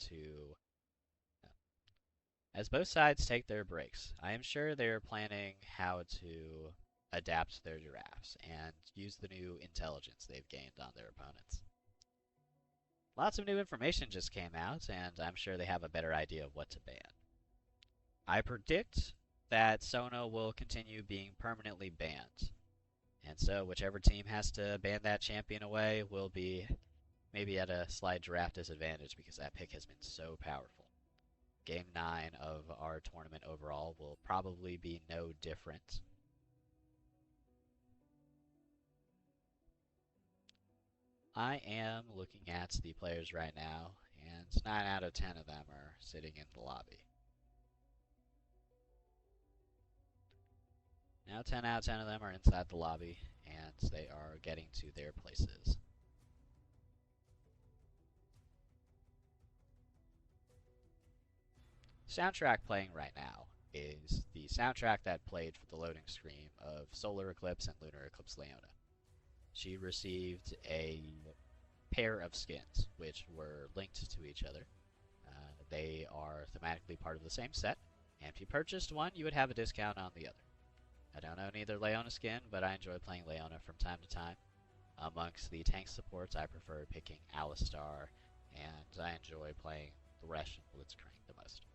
to, as both sides take their breaks, I am sure they're planning how to adapt their drafts and use the new intelligence they've gained on their opponents. Lots of new information just came out, and I'm sure they have a better idea of what to ban. I predict that Sona will continue being permanently banned. And so whichever team has to ban that champion away will be maybe at a slight draft disadvantage because that pick has been so powerful. Game 9 of our tournament overall will probably be no different. I am looking at the players right now, and 9 out of 10 of them are sitting in the lobby. Now 10 out of 10 of them are inside the lobby, and they are getting to their places. Soundtrack playing right now is the soundtrack that played for the loading screen of Solar Eclipse and Lunar Eclipse Leona. She received a pair of skins, which were linked to each other. They are thematically part of the same set, and if you purchased one, you would have a discount on the other. I don't own either Leona skin, but I enjoy playing Leona from time to time. Amongst the tank supports, I prefer picking Alistar, and I enjoy playing Thresh and Blitzcrank the most.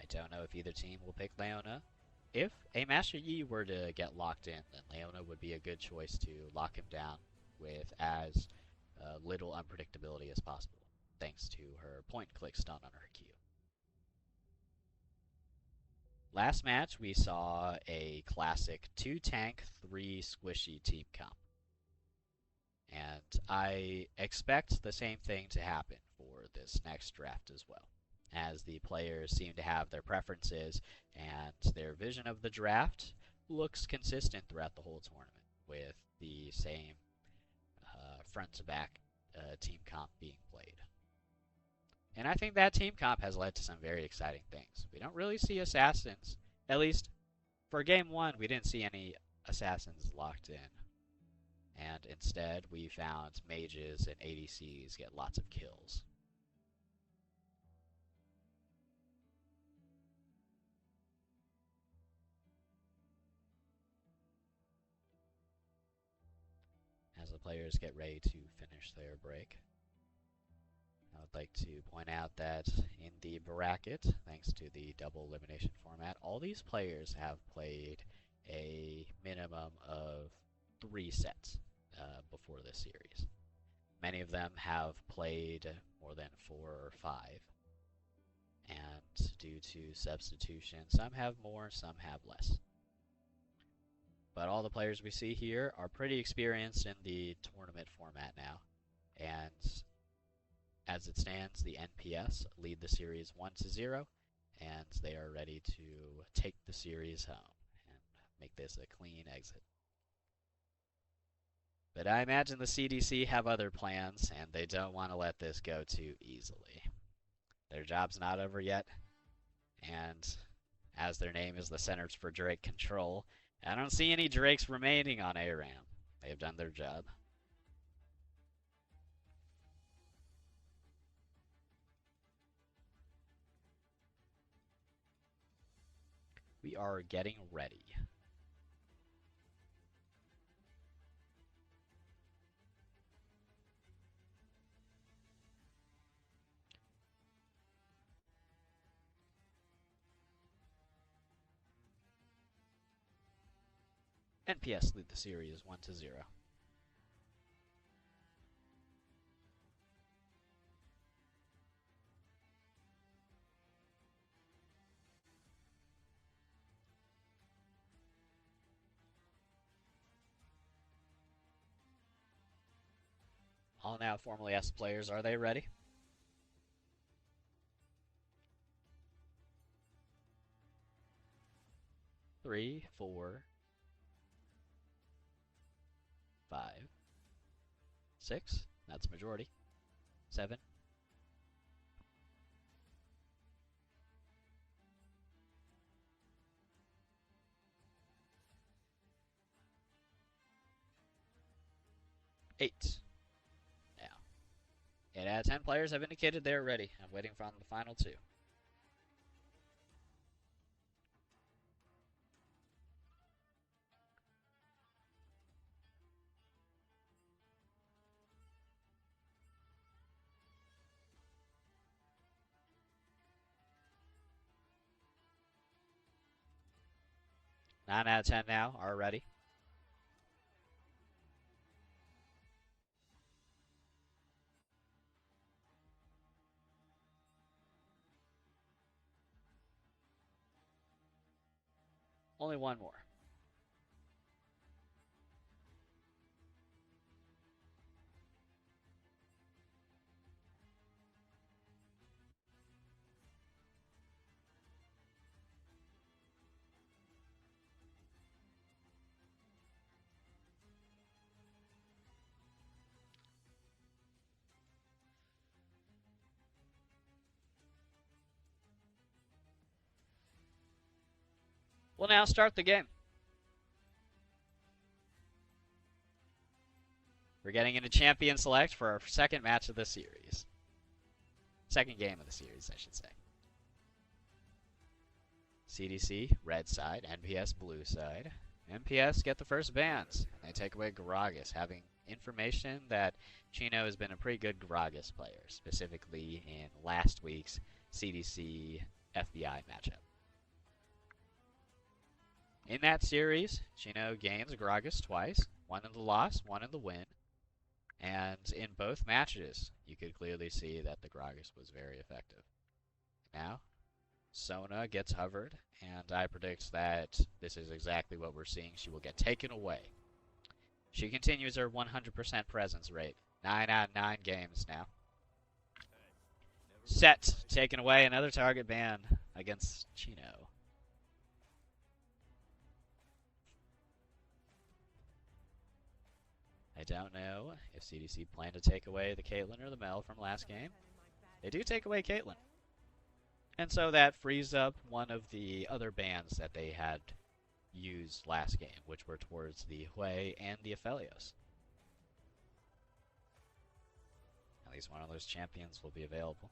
I don't know if either team will pick Leona. If a Master Yi were to get locked in, then Leona would be a good choice to lock him down with as little unpredictability as possible, thanks to her point-click stun on her Q. Last match, we saw a classic 2-tank, 3-squishy team comp. And I expect the same thing to happen for this next draft as well, as the players seem to have their preferences and their vision of the draft looks consistent throughout the whole tournament, with the same front-to-back team comp being played. And I think that team comp has led to some very exciting things. We don't really see assassins. At least for game 1, we didn't see any assassins locked in. And instead, we found mages and ADCs get lots of kills. As the players get ready to finish their break, I would like to point out that in the bracket, thanks to the double elimination format, all these players have played a minimum of 3 sets before this series. Many of them have played more than 4 or 5. And due to substitution, some have more, some have less. But all the players we see here are pretty experienced in the tournament format now. And as it stands, the NPS lead the series 1-0, and they are ready to take the series home and make this a clean exit. But I imagine the CDC have other plans, and they don't want to let this go too easily. Their job's not over yet, and as their name is the Centers for Drake Control, I don't see any Drakes remaining on ARAM. They have done their job. We are getting ready. NPS lead the series 1-0. I'll now formally ask the players, are they ready? Three, 4, 5, 6, that's majority, 7, 8, Yeah, 10 players have indicated they're ready. I'm waiting for the final 2. Nine out of 10 now are ready. Only one more. We'll now start the game. We're getting into Champion Select for our second match of the series. Second game of the series, I should say. CDC, red side. NPS, blue side. NPS get the first bans. They take away Gragas, having information that Chino has been a pretty good Gragas player, specifically in last week's CDC FBI matchup. In that series, Chino gains Gragas twice, one in the loss, one in the win. And in both matches, you could clearly see that the Gragas was very effective. Now, Sona gets hovered, and I predict that this is exactly what we're seeing. She will get taken away. She continues her 100% presence rate. 9 out of 9 games now. Set, taken away, another target ban against Chino. I don't know if CDC plan to take away the Caitlyn or the Mel from last game. They do take away Caitlyn. And so that frees up one of the other bans that they had used last game, which were towards the Hui and the Aphelios. At least one of those champions will be available.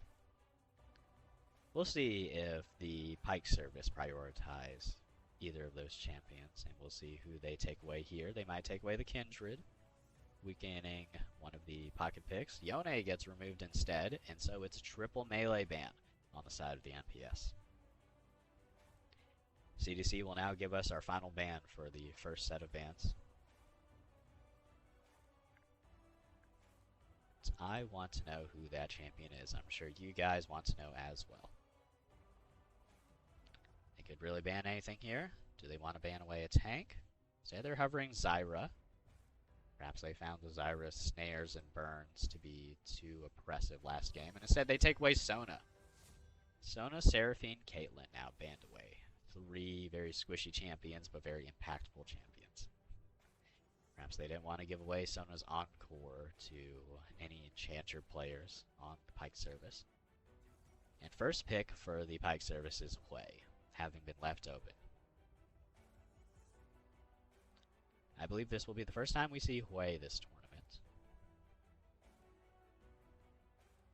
We'll see if the Pike service prioritize either of those champions, and we'll see who they take away here. They might take away the Kindred, weakening one of the pocket picks. Yone gets removed instead, and so it's a triple melee ban on the side of the NPS. CDC will now give us our final ban for the first set of bans. So I want to know who that champion is. I'm sure you guys want to know as well. They could really ban anything here. Do they want to ban away a tank? Say they're hovering Zyra. Perhaps they found the Zyra snares and burns to be too oppressive last game, and instead they take away Sona. Sona, Seraphine, Caitlyn now banned away. 3 very squishy champions, but very impactful champions. Perhaps they didn't want to give away Sona's Encore to any Enchanter players on the Pike service. And first pick for the Pike service is Hui, having been left open. I believe this will be the first time we see Hui this tournament.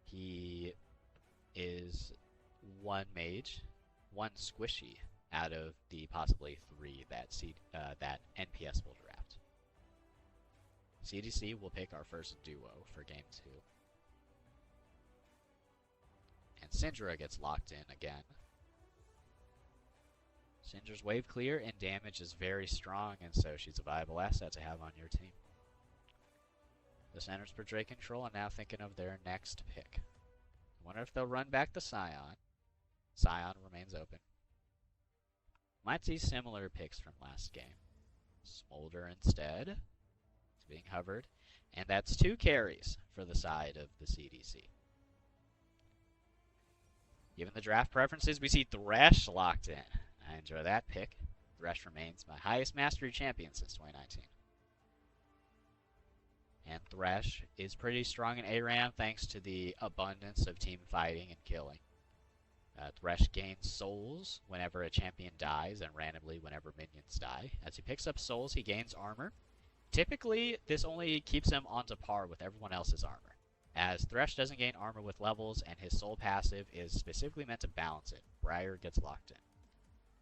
He is 1 mage, 1 squishy out of the possibly 3 that NPS will draft. CDC will pick our first duo for game 2. And Syndra gets locked in again. Syndra's wave clear and damage is very strong, and so she's a viable asset to have on your team. The centers portray control and now thinking of their next pick. I wonder if they'll run back the Scion. Scion remains open. Might see similar picks from last game. Smolder instead. It's being hovered. And that's 2 carries for the side of the CDC. Given the draft preferences, we see Thresh locked in. I enjoy that pick. Thresh remains my highest mastery champion since 2019. And Thresh is pretty strong in ARAM thanks to the abundance of team fighting and killing. Thresh gains souls whenever a champion dies and randomly whenever minions die. As he picks up souls, he gains armor. Typically, this only keeps him onto par with everyone else's armor. as Thresh doesn't gain armor with levels, and his soul passive is specifically meant to balance it. Briar gets locked in.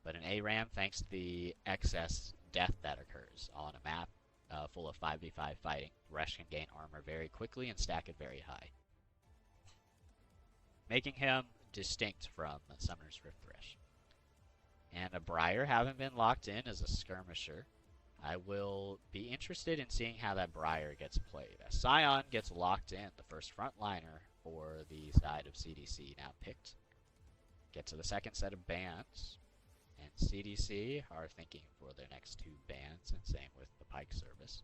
But in ARAM, thanks to the excess death that occurs on a map full of 5v5 fighting, Thresh can gain armor very quickly and stack it very high, making him distinct from Summoner's Rift Thresh. And a Briar, having been locked in as a skirmisher, I will be interested in seeing how that Briar gets played. As Scion gets locked in, the first frontliner for the side of CDC now picked. Get to the second set of bans, and CDC are thinking for their next two bans, and same with the Pike service.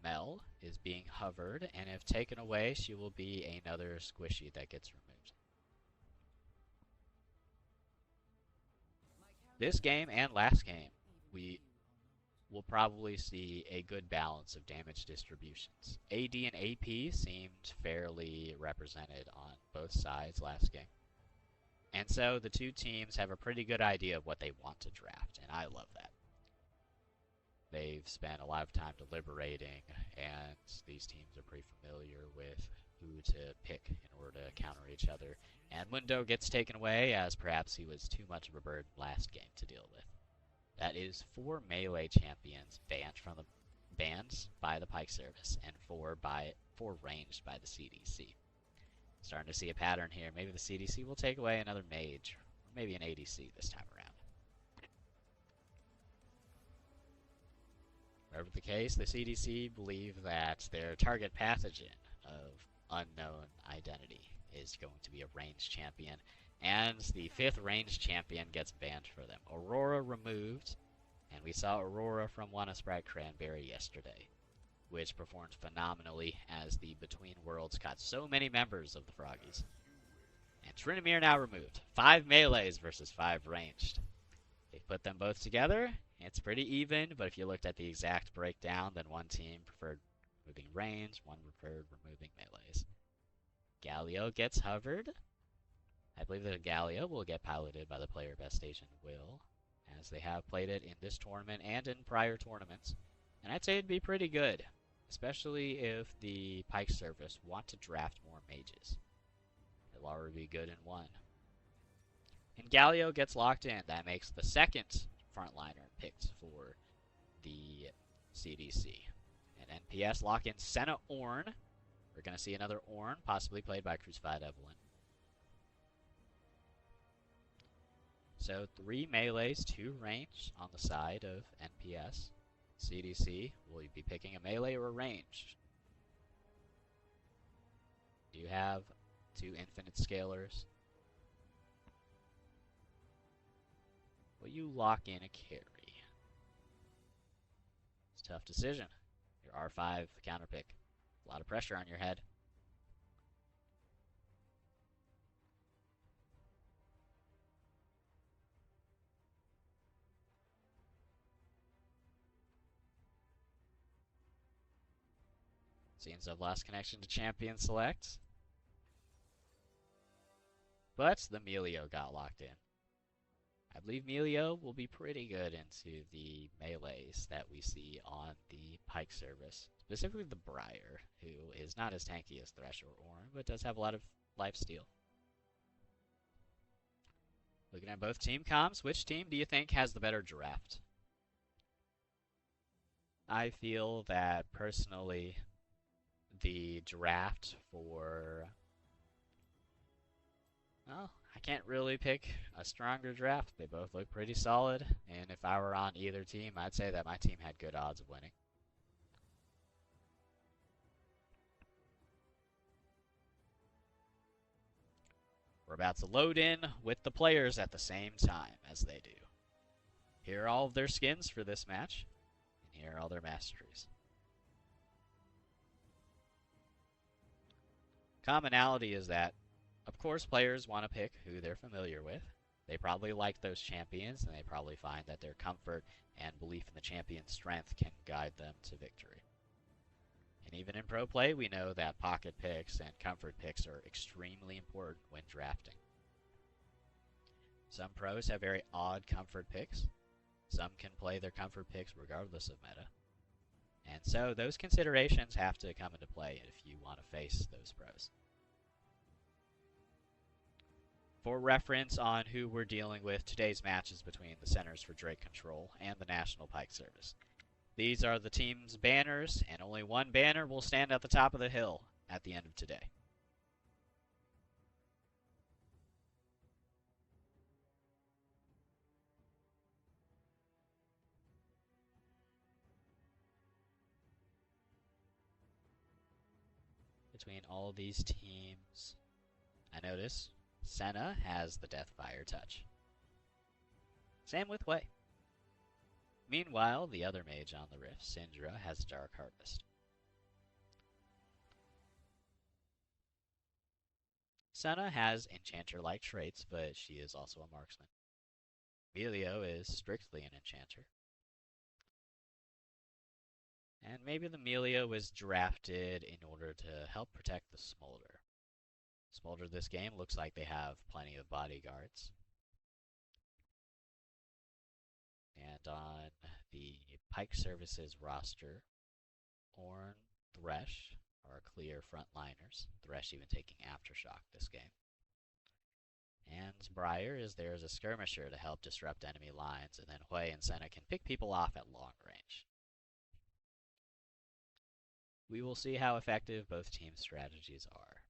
Mel is being hovered, and if taken away, she will be another squishy that gets removed. This game and last game, we will probably see a good balance of damage distributions. AD and AP seemed fairly represented on both sides last game. And so the two teams have a pretty good idea of what they want to draft, and I love that. They've spent a lot of time deliberating, and these teams are pretty familiar with who to pick in order to counter each other. And Mundo gets taken away, as perhaps he was too much of a burden last game to deal with. That is 4 melee champions banned by the Pike service, and 4 ranged by the CDC. Starting to see a pattern here. Maybe the CDC will take away another mage, or maybe an ADC this time around. Whatever the case, the CDC believe that their target pathogen of unknown identity is going to be a ranged champion, and the 5th ranged champion gets banned for them. Aurora removed, and we saw Aurora from Wanna Sprite Cranberry yesterday, which performed phenomenally as the Between Worlds caught so many members of the Froggies. And Trinamir now removed. 5 melees versus 5 ranged. They put them both together. It's pretty even, but if you looked at the exact breakdown, then one team preferred removing range, one preferred removing melees. Galio gets hovered. I believe that Galio will get piloted by the player best station Will, as they have played it in this tournament and in prior tournaments. And I'd say it'd be pretty good, especially if the Pike service want to draft more mages. It'll already be good in one. And Galio gets locked in. That makes the second frontliner picked for the CDC. And NPS lock in Senna Ornn. We're going to see another Ornn, possibly played by Crucified Evelyn. So 3 melees, 2 range on the side of NPS. CDC, will you be picking a melee or a range? Do you have 2 infinite scalers? Will you lock in a carry? It's a tough decision. Your R5 counter pick. A lot of pressure on your head. Seems I've lost connection to Champion Select. But the Melio got locked in. I believe Melio will be pretty good into the melees that we see on the Pike service. Specifically the Briar, who is not as tanky as Thresh or Ornn, but does have a lot of lifesteal. Looking at both team comps, which team do you think has the better draft? I feel that, personally, the draft for... well, I can't really pick a stronger draft. They both look pretty solid, and if I were on either team, I'd say that my team had good odds of winning. We're about to load in with the players at the same time as they do. Here are all of their skins for this match, and here are all their masteries. Commonality is that, of course, players want to pick who they're familiar with. They probably like those champions, and they probably find that their comfort and belief in the champion's strength can guide them to victory. And even in pro play, we know that pocket picks and comfort picks are extremely important when drafting. Some pros have very odd comfort picks. Some can play their comfort picks regardless of meta. And so those considerations have to come into play if you want to face those pros. For reference on who we're dealing with, today's match is between the Centers for Drake Control and the National Pike Service. These are the team's banners, and only one banner will stand at the top of the hill at the end of today. Between all these teams, I notice Senna has the Deathfire touch. Same with Wei. Meanwhile, the other mage on the Rift, Syndra, has Dark Harvest. Senna has Enchanter-like traits, but she is also a marksman. Melio is strictly an Enchanter. And maybe the Melio was drafted in order to help protect the Smolder. Smolder this game looks like they have plenty of bodyguards. And on the Pike Services roster, Ornn, Thresh are clear frontliners. Thresh even taking Aftershock this game. And Briar is there as a skirmisher to help disrupt enemy lines, and then Hui and Senna can pick people off at long range. We will see how effective both teams' strategies are,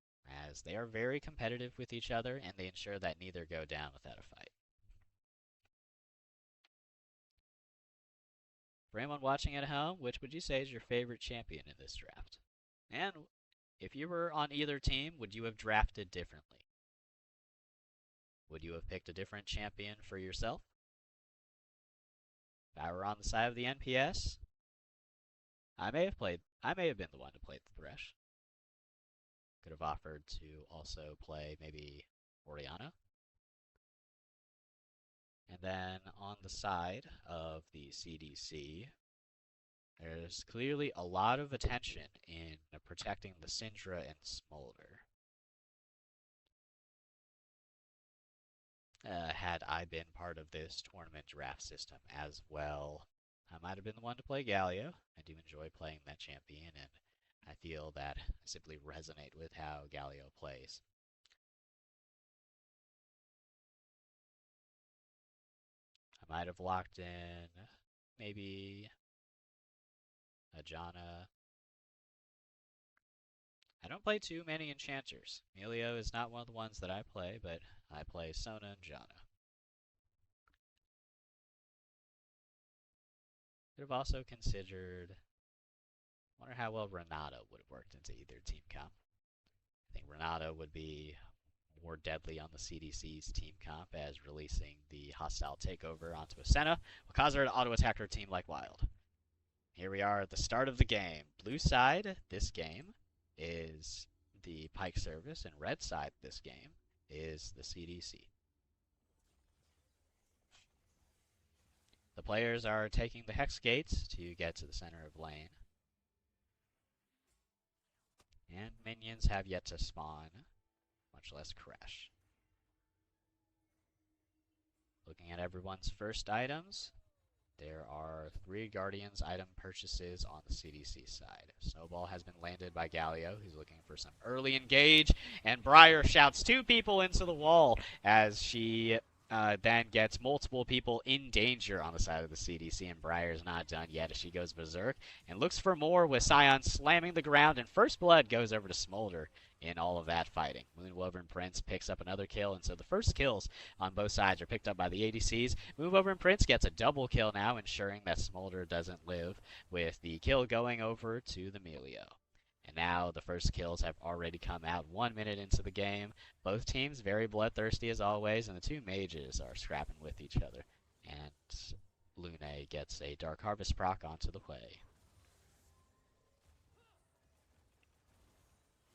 as they are very competitive with each other and they ensure that neither go down without a fight. For anyone watching at home, which would you say is your favorite champion in this draft? And if you were on either team, would you have drafted differently? Would you have picked a different champion for yourself? If I were on the side of the NPS, I may have been the one to play the Thresh. Could have offered to also play maybe Orianna. And then on the side of the CDC, there's clearly a lot of attention in protecting the Syndra and Smolder. Had I been part of this tournament draft system as well, I might have been the one to play Galio. I do enjoy playing that champion, and I feel that I simply resonate with how Galio plays. I might have locked in maybe a Janna. I don't play too many enchanters. Melio is not one of the ones that I play, but I play Sona and Janna. Could have also considered, wonder how well Renata would have worked into either team comp. I think Renata would be more deadly on the CDC's team comp, as releasing the hostile takeover onto a Senna will cause her to auto-attack her team like wild. Here we are at the start of the game. Blue side this game is the Pike Service, and red side this game is the CDC. The players are taking the Hex Gates to get to the center of lane. And minions have yet to spawn, much less crash. Looking at everyone's first items, there are 3 Guardians item purchases on the CDC side. Snowball has been landed by Galio, who's looking for some early engage, and Briar shouts 2 people into the wall as she then gets multiple people in danger on the side of the CDC, and Briar's not done yet as she goes berserk and looks for more with Scion slamming the ground, and first blood goes over to Smolder in all of that fighting. Moonwoven Prince picks up another kill, and so the first kills on both sides are picked up by the ADCs. Moonwoven Prince gets a double kill now, ensuring that Smolder doesn't live, with the kill going over to the Melio. And now the first kills have already come out 1 minute into the game. Both teams very bloodthirsty as always, and the 2 mages are scrapping with each other. And Lune gets a Dark Harvest proc onto the way.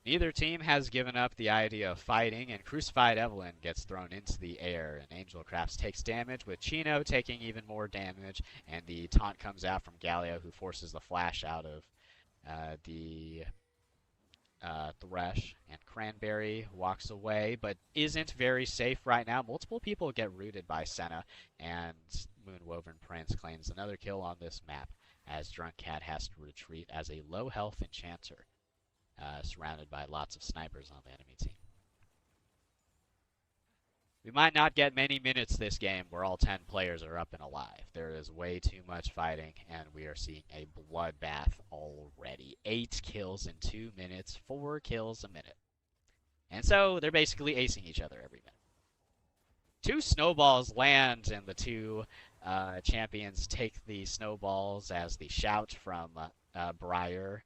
Neither team has given up the idea of fighting, and Crucified Evelyn gets thrown into the air, and Angel Crafts takes damage, with Chino taking even more damage, and the taunt comes out from Galio, who forces the flash out of the Thresh, and Cranberry walks away, but isn't very safe right now. Multiple people get rooted by Senna, and Moonwoven Prince claims another kill on this map, as Drunk Cat has to retreat as a low-health enchanter, surrounded by lots of snipers on the enemy team. We might not get many minutes this game where all 10 players are up and alive. There is way too much fighting, and we are seeing a bloodbath already. 8 kills in 2 minutes, 4 kills a minute. And so they're basically acing each other every minute. 2 snowballs land, and the 2 champions take the snowballs as the shout from Briar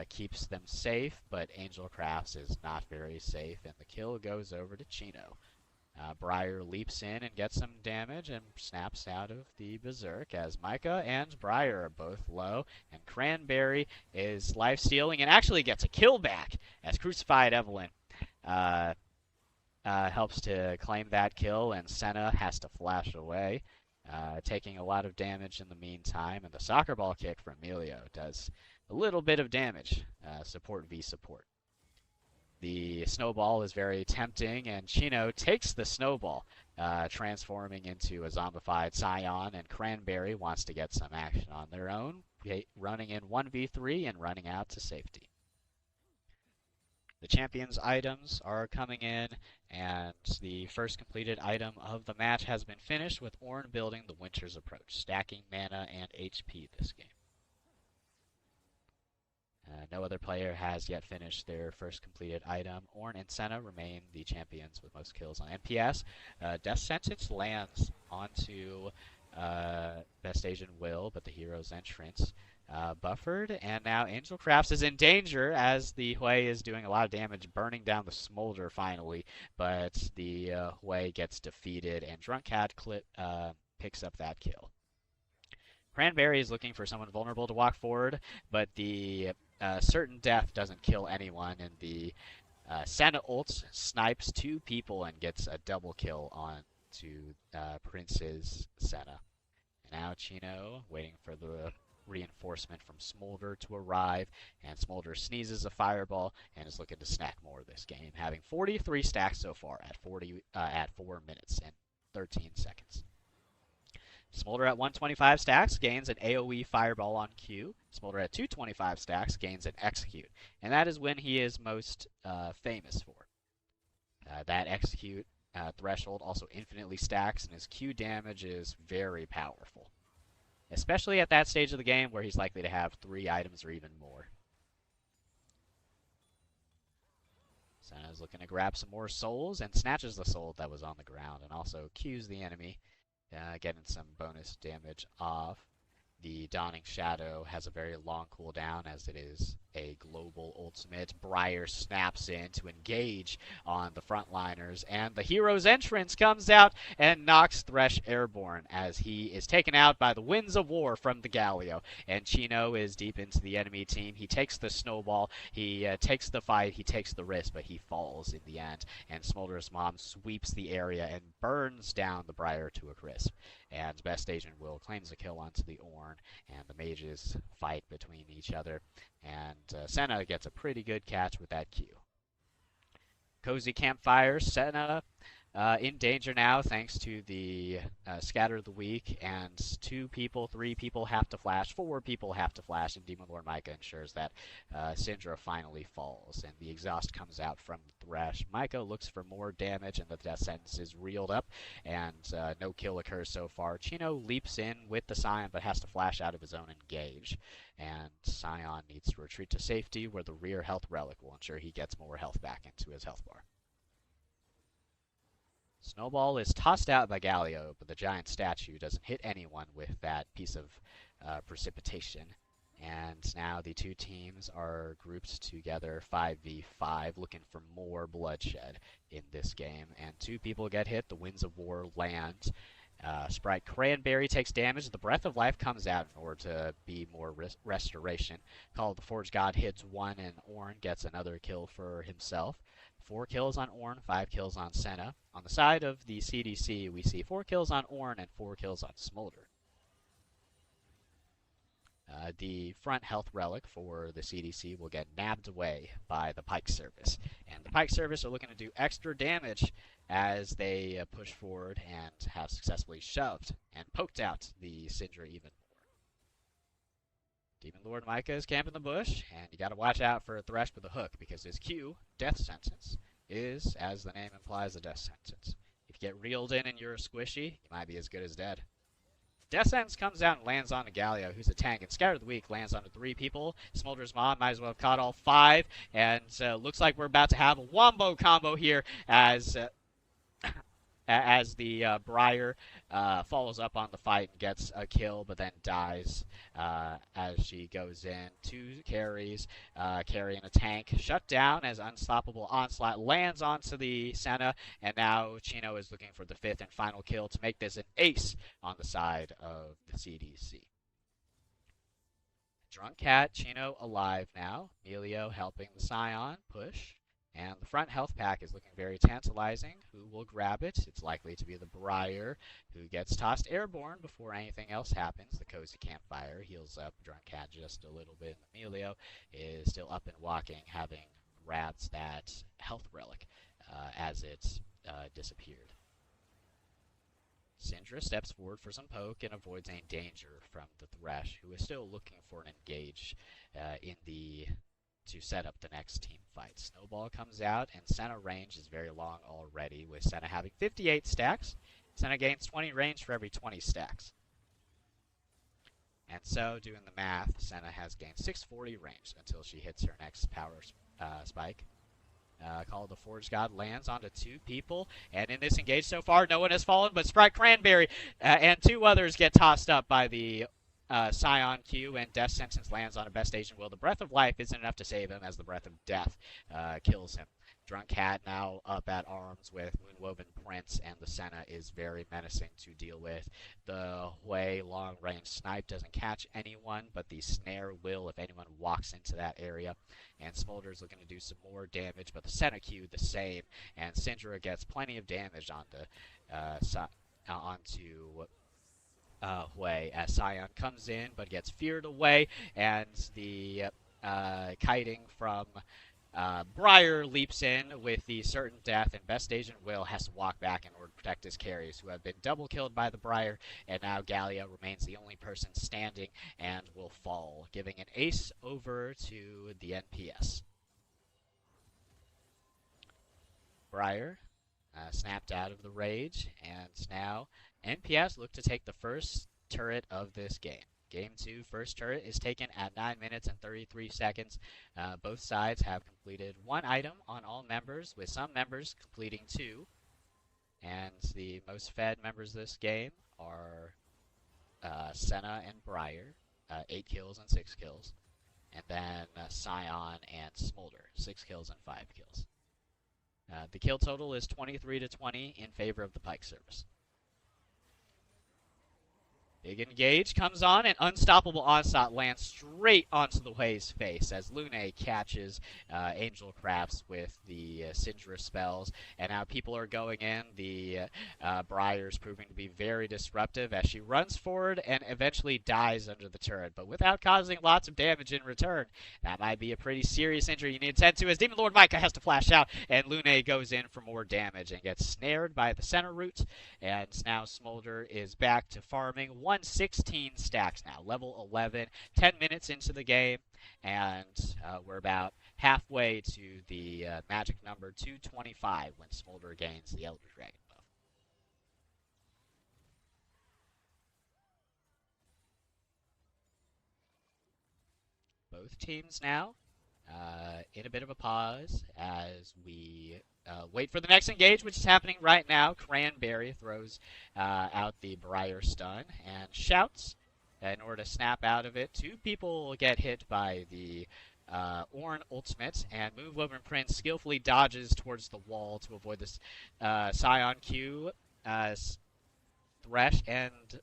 keeps them safe, but Angel Crafts is not very safe, and the kill goes over to Chino. Briar leaps in and gets some damage and snaps out of the Berserk as Micah and Briar are both low, and Cranberry is life-stealing and actually gets a kill back as Crucified Evelyn helps to claim that kill, and Senna has to flash away, taking a lot of damage in the meantime, and the soccer ball kick from Emilio does a little bit of damage, support v support. The snowball is very tempting, and Chino takes the snowball, transforming into a zombified Scion, and Cranberry wants to get some action on their own, running in 1v3 and running out to safety. The champions' items are coming in, and the first completed item of the match has been finished, with Ornn building the Winter's Approach, stacking mana and HP this game. No other player has yet finished their first completed item. Ornn and Senna remain the champions with most kills on NPS. Death Sentence lands onto Best Asian Will, but the hero's entrance buffered, and now Angel Crafts is in danger as the Hui is doing a lot of damage, burning down the Smolder finally, but the Hui gets defeated, and Drunk Cat picks up that kill. Cranberry is looking for someone vulnerable to walk forward, but the certain death doesn't kill anyone, and the Senna ult snipes 2 people and gets a double kill on to Prince's Senna. And now Chino waiting for the reinforcement from Smolder to arrive, and Smolder sneezes a fireball and is looking to snack more this game, having 43 stacks so far at 4 minutes and 13 seconds. Smolder at 125 stacks gains an AoE fireball on Q. Smolder at 225 stacks gains an execute, and that is when he is most famous for. That execute threshold also infinitely stacks, and his Q damage is very powerful, especially at that stage of the game where he's likely to have 3 items or even more. Senna's looking to grab some more souls and snatches the soul that was on the ground, and also Qs the enemy, getting some bonus damage off. The Dawning Shadow has a very long cooldown as it is a global ultimate. Briar snaps in to engage on the frontliners, and the hero's entrance comes out and knocks Thresh airborne as he is taken out by the Winds of War from the Galio. And Chino is deep into the enemy team. He takes the snowball, he takes the fight, he takes the risk, but he falls in the end. And Smolder's mom sweeps the area and burns down the Briar to a crisp. And Best Asian Will claims a kill onto the Ornn, and the mages fight between each other. And Senna gets a pretty good catch with that Q. Cozy Campfire, Senna in danger now thanks to the Scatter of the Weak, and 2 people, 3 people have to flash, 4 people have to flash, and Demon Lord Micah ensures that Syndra finally falls, and the exhaust comes out from Thresh. Micah looks for more damage, and the death sentence is reeled up, and no kill occurs so far. Chino leaps in with the Scion, but has to flash out of his own engage, and Scion needs to retreat to safety, where the rear health relic will ensure he gets more health back into his health bar. Snowball is tossed out by Galio, but the giant statue doesn't hit anyone with that piece of precipitation. And now the 2 teams are grouped together 5v5, looking for more bloodshed in this game. And 2 people get hit, the Winds of War land. Sprite Cranberry takes damage, the Breath of Life comes out in order to be more restoration. Call of the Forge God hits 1, and Ornn gets another kill for himself. 4 kills on Ornn, 5 kills on Senna. On the side of the CDC, we see 4 kills on Ornn and 4 kills on Smolder. the front health relic for the CDC will get nabbed away by the Pike Service. And the Pike Service are looking to do extra damage as they push forward and have successfully shoved and poked out the Syndra even more. Demon Lord Micah is camping the bush, and you got to watch out for a Thresh with a hook because his Q, Death Sentence, is, as the name implies, a death sentence. If you get reeled in and you're squishy, you might be as good as dead. Death Sentence comes out and lands on Galio, who's a tank, and Scatter of the Weak lands onto 3 people. Smolder's Mom might as well have caught all 5, and looks like we're about to have a wombo combo here as the Briar follows up on the fight and gets a kill, but then dies as she goes in. 2 carries, carrying a tank, shut down as Unstoppable Onslaught lands onto the Senna, and now Chino is looking for the 5th and final kill to make this an ace on the side of the CDC. Drunk Cat, Chino alive now. Melio helping the Scion push. And the front health pack is looking very tantalizing. Who will grab it? It's likely to be the Briar, who gets tossed airborne before anything else happens. The Cozy Campfire heals up Drunk Cat just a little bit. And the Melio is still up and walking, having grabbed that health relic as it disappeared. Syndra steps forward for some poke and avoids any danger from the Thresh, who is still looking for an engage to set up the next team fight. Snowball comes out, and Senna range is very long already, with Senna having 58 stacks. Senna gains 20 range for every 20 stacks. And so, doing the math, Senna has gained 640 range until she hits her next power spike. Call of the Forge God lands onto 2 people, and in this engage so far, no one has fallen but Sprite Cranberry, and 2 others get tossed up by the Scion Q, and Death Sentence lands on a Best Asian Will. The Breath of Life isn't enough to save him as the Breath of Death kills him. Drunk Cat now up at arms with Moonwoven Prince, and the Senna is very menacing to deal with. The Hui long-range snipe doesn't catch anyone, but the snare will if anyone walks into that area. And Smolder's looking to do some more damage, but the Senna Q the same, and Syndra gets plenty of damage onto Hui as Scion comes in but gets feared away, and the kiting from Briar leaps in with the certain death, and Best Asian Will has to walk back in order to protect his carries, who have been double killed by the Briar, and now Galio remains the only person standing and will fall, giving an ace over to the NPS. Briar snapped out of the rage, and now NPS look to take the first turret of this game. Game 2, first turret is taken at 9 minutes and 33 seconds. Both sides have completed 1 item on all members, with some members completing 2. And the most fed members this game are Senna and Briar, 8 kills and 6 kills. And then Scion and Smolder, 6 kills and 5 kills. The kill total is 23-20 in favor of the Pike Service. Big engage comes on, and Unstoppable Onslaught lands straight onto the Hui's face as Lune catches Angel Crafts with the Syndra spells, and now people are going in. The Briar's proving to be very disruptive as she runs forward and eventually dies under the turret, but without causing lots of damage in return. That might be a pretty serious injury you need to tend to, as Demon Lord Micah has to flash out, and Lune goes in for more damage and gets snared by the center root, and now Smolder is back to farming 116 stacks now, level 11, 10 minutes into the game, and we're about halfway to the magic number 225 when Smolder gains the Elder Dragon buff. Both teams now in a bit of a pause as we wait for the next engage, which is happening right now. Cranberry throws out the Briar stun and shouts in order to snap out of it. 2 people get hit by the Ornn ultimate, and Moonwoven Prince skillfully dodges towards the wall to avoid this Scion Q, Thresh, and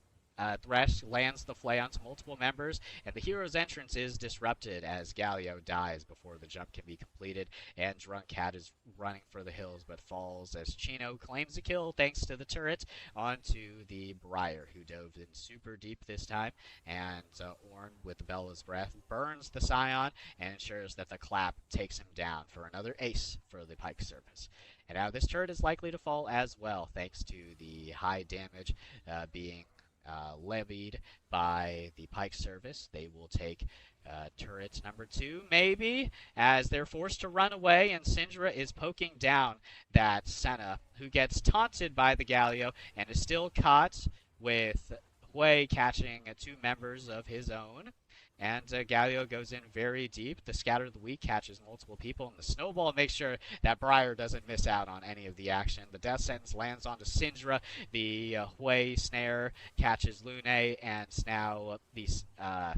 Thresh lands the flay onto multiple members, and the hero's entrance is disrupted as Galio dies before the jump can be completed, and Drunk Cat is running for the hills but falls as Chino claims a kill thanks to the turret onto the Briar, who dove in super deep this time, and Ornn, with the Bella's Breath, burns the Scion and ensures that the clap takes him down for another ace for the Pike Service. And now this turret is likely to fall as well, thanks to the high damage being levied by the Pike Service. They will take turret number 2, maybe, as they're forced to run away, and Syndra is poking down that Senna, who gets taunted by the Galio and is still caught, with Hui catching 2 members of his own. And Galio goes in very deep. The Scatter of the Weak catches multiple people, and the Snowball makes sure that Briar doesn't miss out on any of the action. The Death Sentence lands onto Syndra. The Hui Snare catches Lune, and now the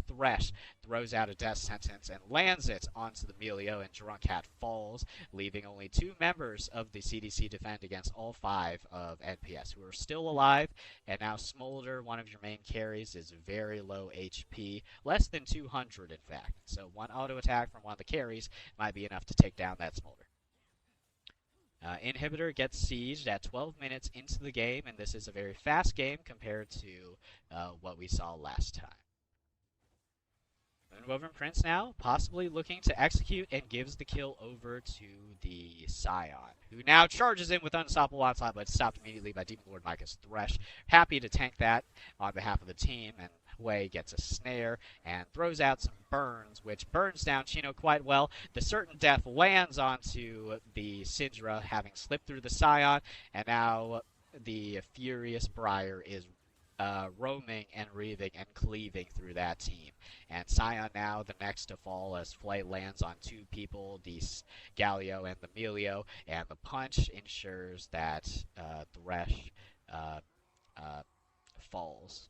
Thresh throws out a Death Sentence and lands it onto the Melio, and Drunk Cat falls, leaving only 2 members of the CDC defend against all 5 of NPS, who are still alive. And now Smolder, one of your main carries, is very low HP, less than 200 in fact. So one auto attack from one of the carries might be enough to take down that Smolder. Inhibitor gets sieged at 12 minutes into the game, and this is a very fast game compared to what we saw last time. Moonwoven Prince now, possibly looking to execute, and gives the kill over to the Scion, who now charges in with Unstoppable Onslaught, but stopped immediately by Demon Lord Micah's Thresh. Happy to tank that on behalf of the team, and Hui gets a snare and throws out some burns, which burns down Chino quite well. The Certain Death lands onto the Syndra, having slipped through the Scion, and now the Furious Briar is roaming and reaving and cleaving through that team. And Scion now the next to fall as Flay lands on 2 people, the Galio and the Melio, and the punch ensures that Thresh falls.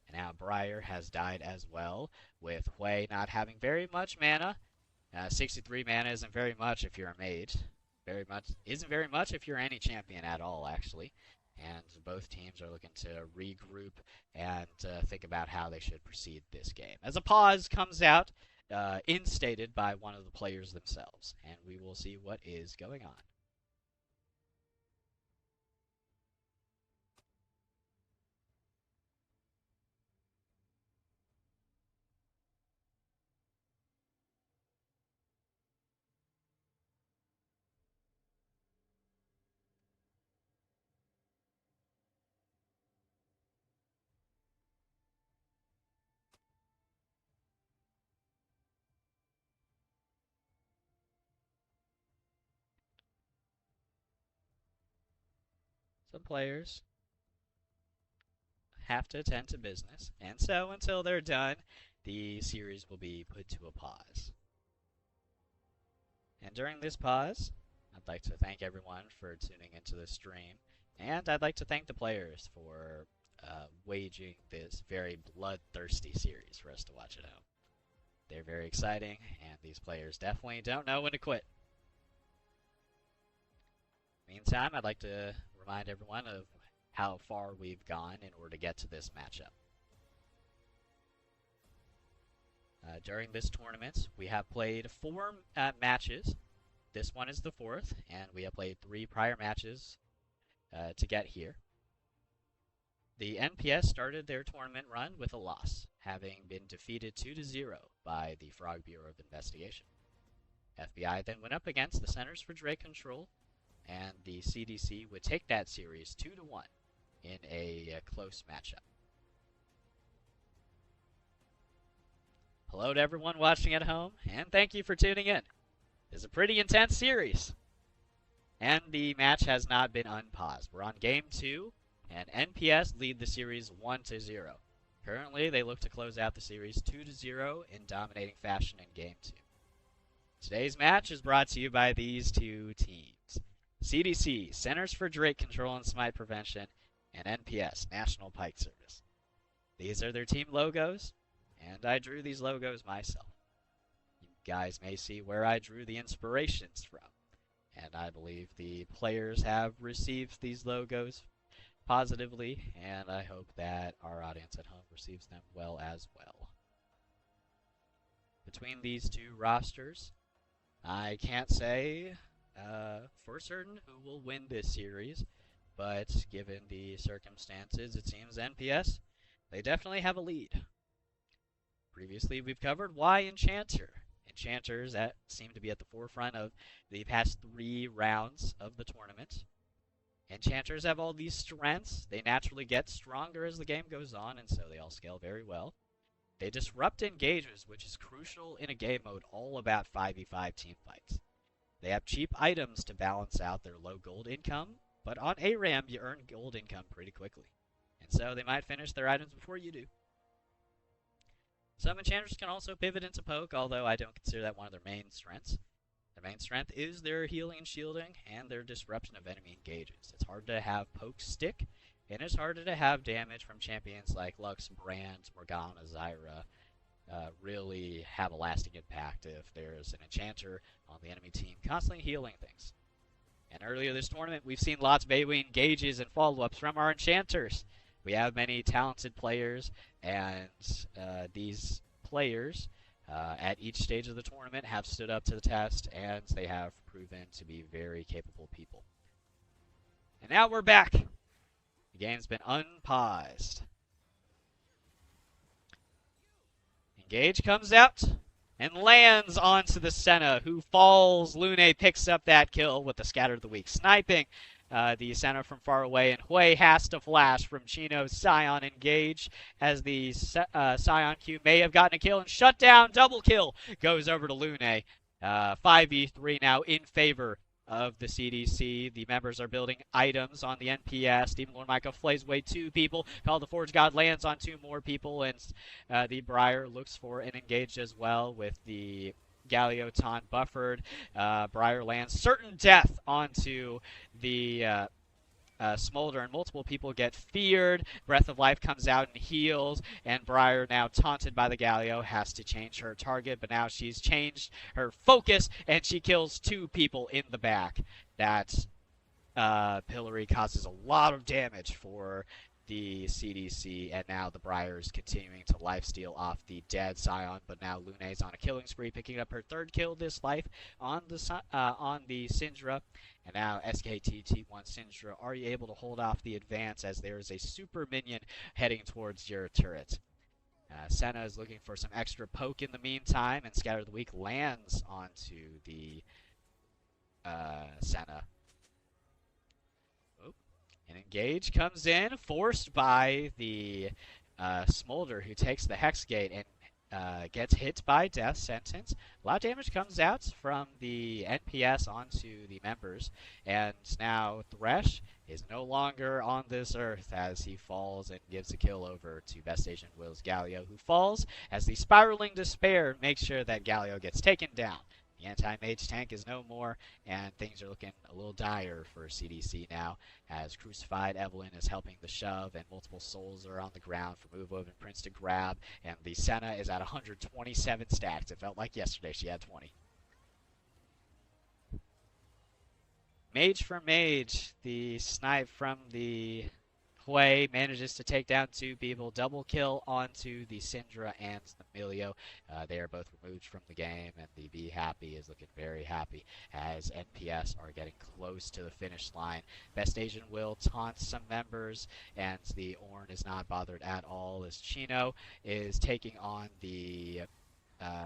And now Briar has died as well, with Hui not having very much mana. 63 mana isn't very much if you're a mage. Isn't very much if you're any champion at all, actually. And both teams are looking to regroup and think about how they should proceed this game. As a pause comes out, instated by one of the players themselves, and we will see what is going on. Some players have to attend to business, and so until they're done, the series will be put to a pause. And during this pause, I'd like to thank everyone for tuning into the stream, and I'd like to thank the players for waging this very bloodthirsty series for us to watch at home. They're very exciting, and these players definitely don't know when to quit. Meantime, I'd like to remind everyone of how far we've gone in order to get to this matchup. During this tournament, we have played 4 matches. This one is the 4th, and we have played 3 prior matches to get here. The NPS started their tournament run with a loss, having been defeated 2-0 by the Frog Bureau of Investigation. FBI then went up against the Centers for Drake Control, and the CDC would take that series 2-1 in a close matchup. Hello to everyone watching at home, and thank you for tuning in. It's a pretty intense series, and the match has not been unpaused. We're on Game 2, and NPS lead the series 1-0. Currently, they look to close out the series 2-0 in dominating fashion in Game 2. Today's match is brought to you by these 2 teams. CDC, Centers for Drake Control and Smite Prevention, and NPS, National Pike Service. These are their team logos, and I drew these logos myself. You guys may see where I drew the inspirations from, and I believe the players have received these logos positively, and I hope that our audience at home receives them well as well. Between these two rosters, I can't say for certain who will win this series, but given the circumstances, it seems NPS, they definitely have a lead. Previously, we've covered why Enchanter. Enchanters that seem to be at the forefront of the past 3 rounds of the tournament. Enchanters have all these strengths. They naturally get stronger as the game goes on, and so they all scale very well. They disrupt engages, which is crucial in a game mode all about 5v5 team fights. They have cheap items to balance out their low gold income, but on ARAM you earn gold income pretty quickly. And so they might finish their items before you do. Some enchanters can also pivot into poke, although I don't consider that one of their main strengths. Their main strength is their healing and shielding and their disruption of enemy engages. It's hard to have poke stick, and it's harder to have damage from champions like Lux, Brand, Morgana, Zyra really have a lasting impact if there's an enchanter on the enemy team constantly healing things. And earlier this tournament, we've seen lots of AoE engages and follow-ups from our enchanters. We have many talented players, and these players at each stage of the tournament have stood up to the test, and they have proven to be very capable people. And now we're back. The game's been unpaused. Engage comes out and lands onto the Senna, who falls. Lune picks up that kill with the Scatter of the Weak, sniping the Senna from far away, and Hui has to flash from Chino's Scion engage as the Scion Q may have gotten a kill, and shut down, double kill goes over to Lune. 5v3 now in favor of the CDC. The members are building items on the NPS. Demon Lord Micah flays away 2 people. Call the Forge God lands on 2 more people, and the Briar looks for an engage as well with the Galio taunt buffered. Briar lands certain death onto the Smolder, and multiple people get feared. Breath of Life comes out and heals, and Briar, now taunted by the Galio, has to change her target, but now she's changed her focus, and she kills 2 people in the back. That Pillory causes a lot of damage for the CDC, and now the Briar is continuing to lifesteal off the dead Scion, but now Lune's on a killing spree, picking up her 3rd kill this life on the Syndra. And now SKTT1 Syndra, are you able to hold off the advance as there is a super minion heading towards your turret? Senna is looking for some extra poke in the meantime, and Scatter the Weak lands onto the Senna. An engage comes in, forced by the Smolder, who takes the Hex Gate and gets hit by Death Sentence. A lot of damage comes out from the NPS onto the members, and now Thresh is no longer on this earth as he falls and gives a kill over to Best Asian Will's Galio, who falls as the Spiraling Despair makes sure that Galio gets taken down. The anti-mage tank is no more, and things are looking a little dire for CDC now, as Crucified Evelyn is helping the shove, and multiple souls are on the ground for Move Over and Prince to grab, and the Senna is at 127 stacks. It felt like yesterday she had 20. Mage for Mage, the snipe from the Hui manages to take down 2 people, double kill onto the Syndra and the Milio. They are both removed from the game, and the Be Happy is looking very happy as NPS are getting close to the finish line. Best Asian Will taunts some members, and the Ornn is not bothered at all as Chino is taking on the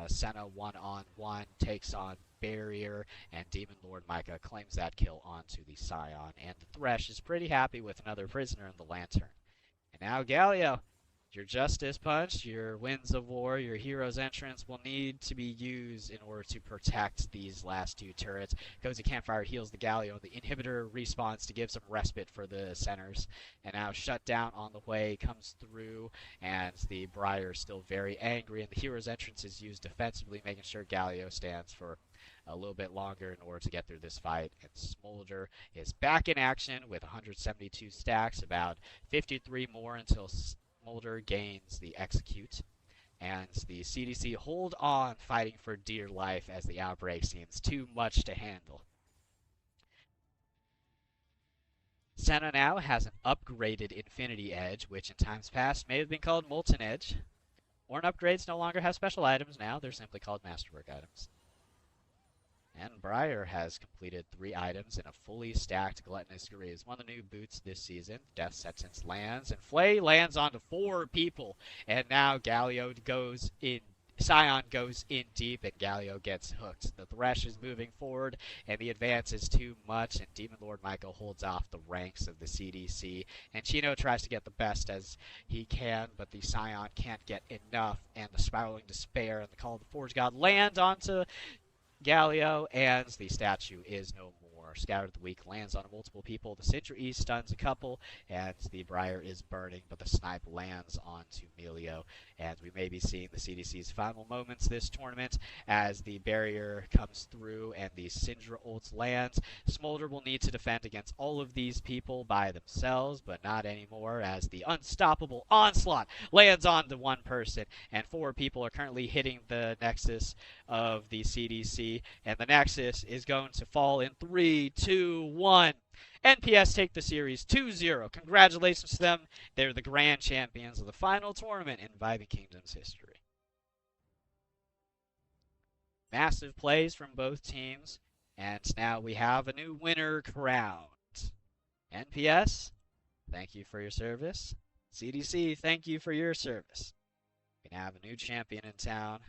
Senna one-on-one, takes on Barrier, and Demon Lord Micah claims that kill onto the Scion, and the Thresh is pretty happy with another prisoner in the Lantern. And now Galio, your Justice Punch, your Winds of War, your Hero's Entrance will need to be used in order to protect these last 2 turrets. Cozy Campfire heals the Galio, the Inhibitor respawns to give some respite for the centers, and now Shutdown on the way comes through, and the Briar is still very angry, and the Hero's Entrance is used defensively, making sure Galio stands for a little bit longer in order to get through this fight. And Smolder is back in action with 172 stacks, about 53 more until Smolder gains the Execute. And the CDC hold on, fighting for dear life as the outbreak seems too much to handle. Senna now has an upgraded Infinity Edge, which in times past may have been called Molten Edge. Worn upgrades no longer have special items now, they're simply called Masterwork items. And Briar has completed 3 items in a fully stacked Gluttonous Greaves. One of the new boots this season. Death Sentence lands, and Flay lands onto 4 people. And now Galio goes in. Scion goes in deep, and Galio gets hooked. The Thresh is moving forward, and the advance is too much, and Demon Lord Michael holds off the ranks of the CDC. And Chino tries to get the best as he can, but the Scion can't get enough, and the Spiraling Despair and the Call of the Forge God land onto Galio, and the statue is no more. Scatter the Weak lands on multiple people. The Citra E stuns a couple, and the Briar is burning, but the snipe lands onto Melio. And we may be seeing the CDC's final moments this tournament as the barrier comes through and the Syndra ult lands. Smolder will need to defend against all of these people by themselves, but not anymore as the unstoppable onslaught lands onto one person, and 4 people are currently hitting the Nexus of the CDC, and the Nexus is going to fall in 3, 2, 1. NPS take the series 2-0. Congratulations to them. They're the grand champions of the final tournament in Viving Kingdom's history. Massive plays from both teams, and now we have a new winner crowned. NPS, thank you for your service. CDC, thank you for your service. We now have a new champion in town.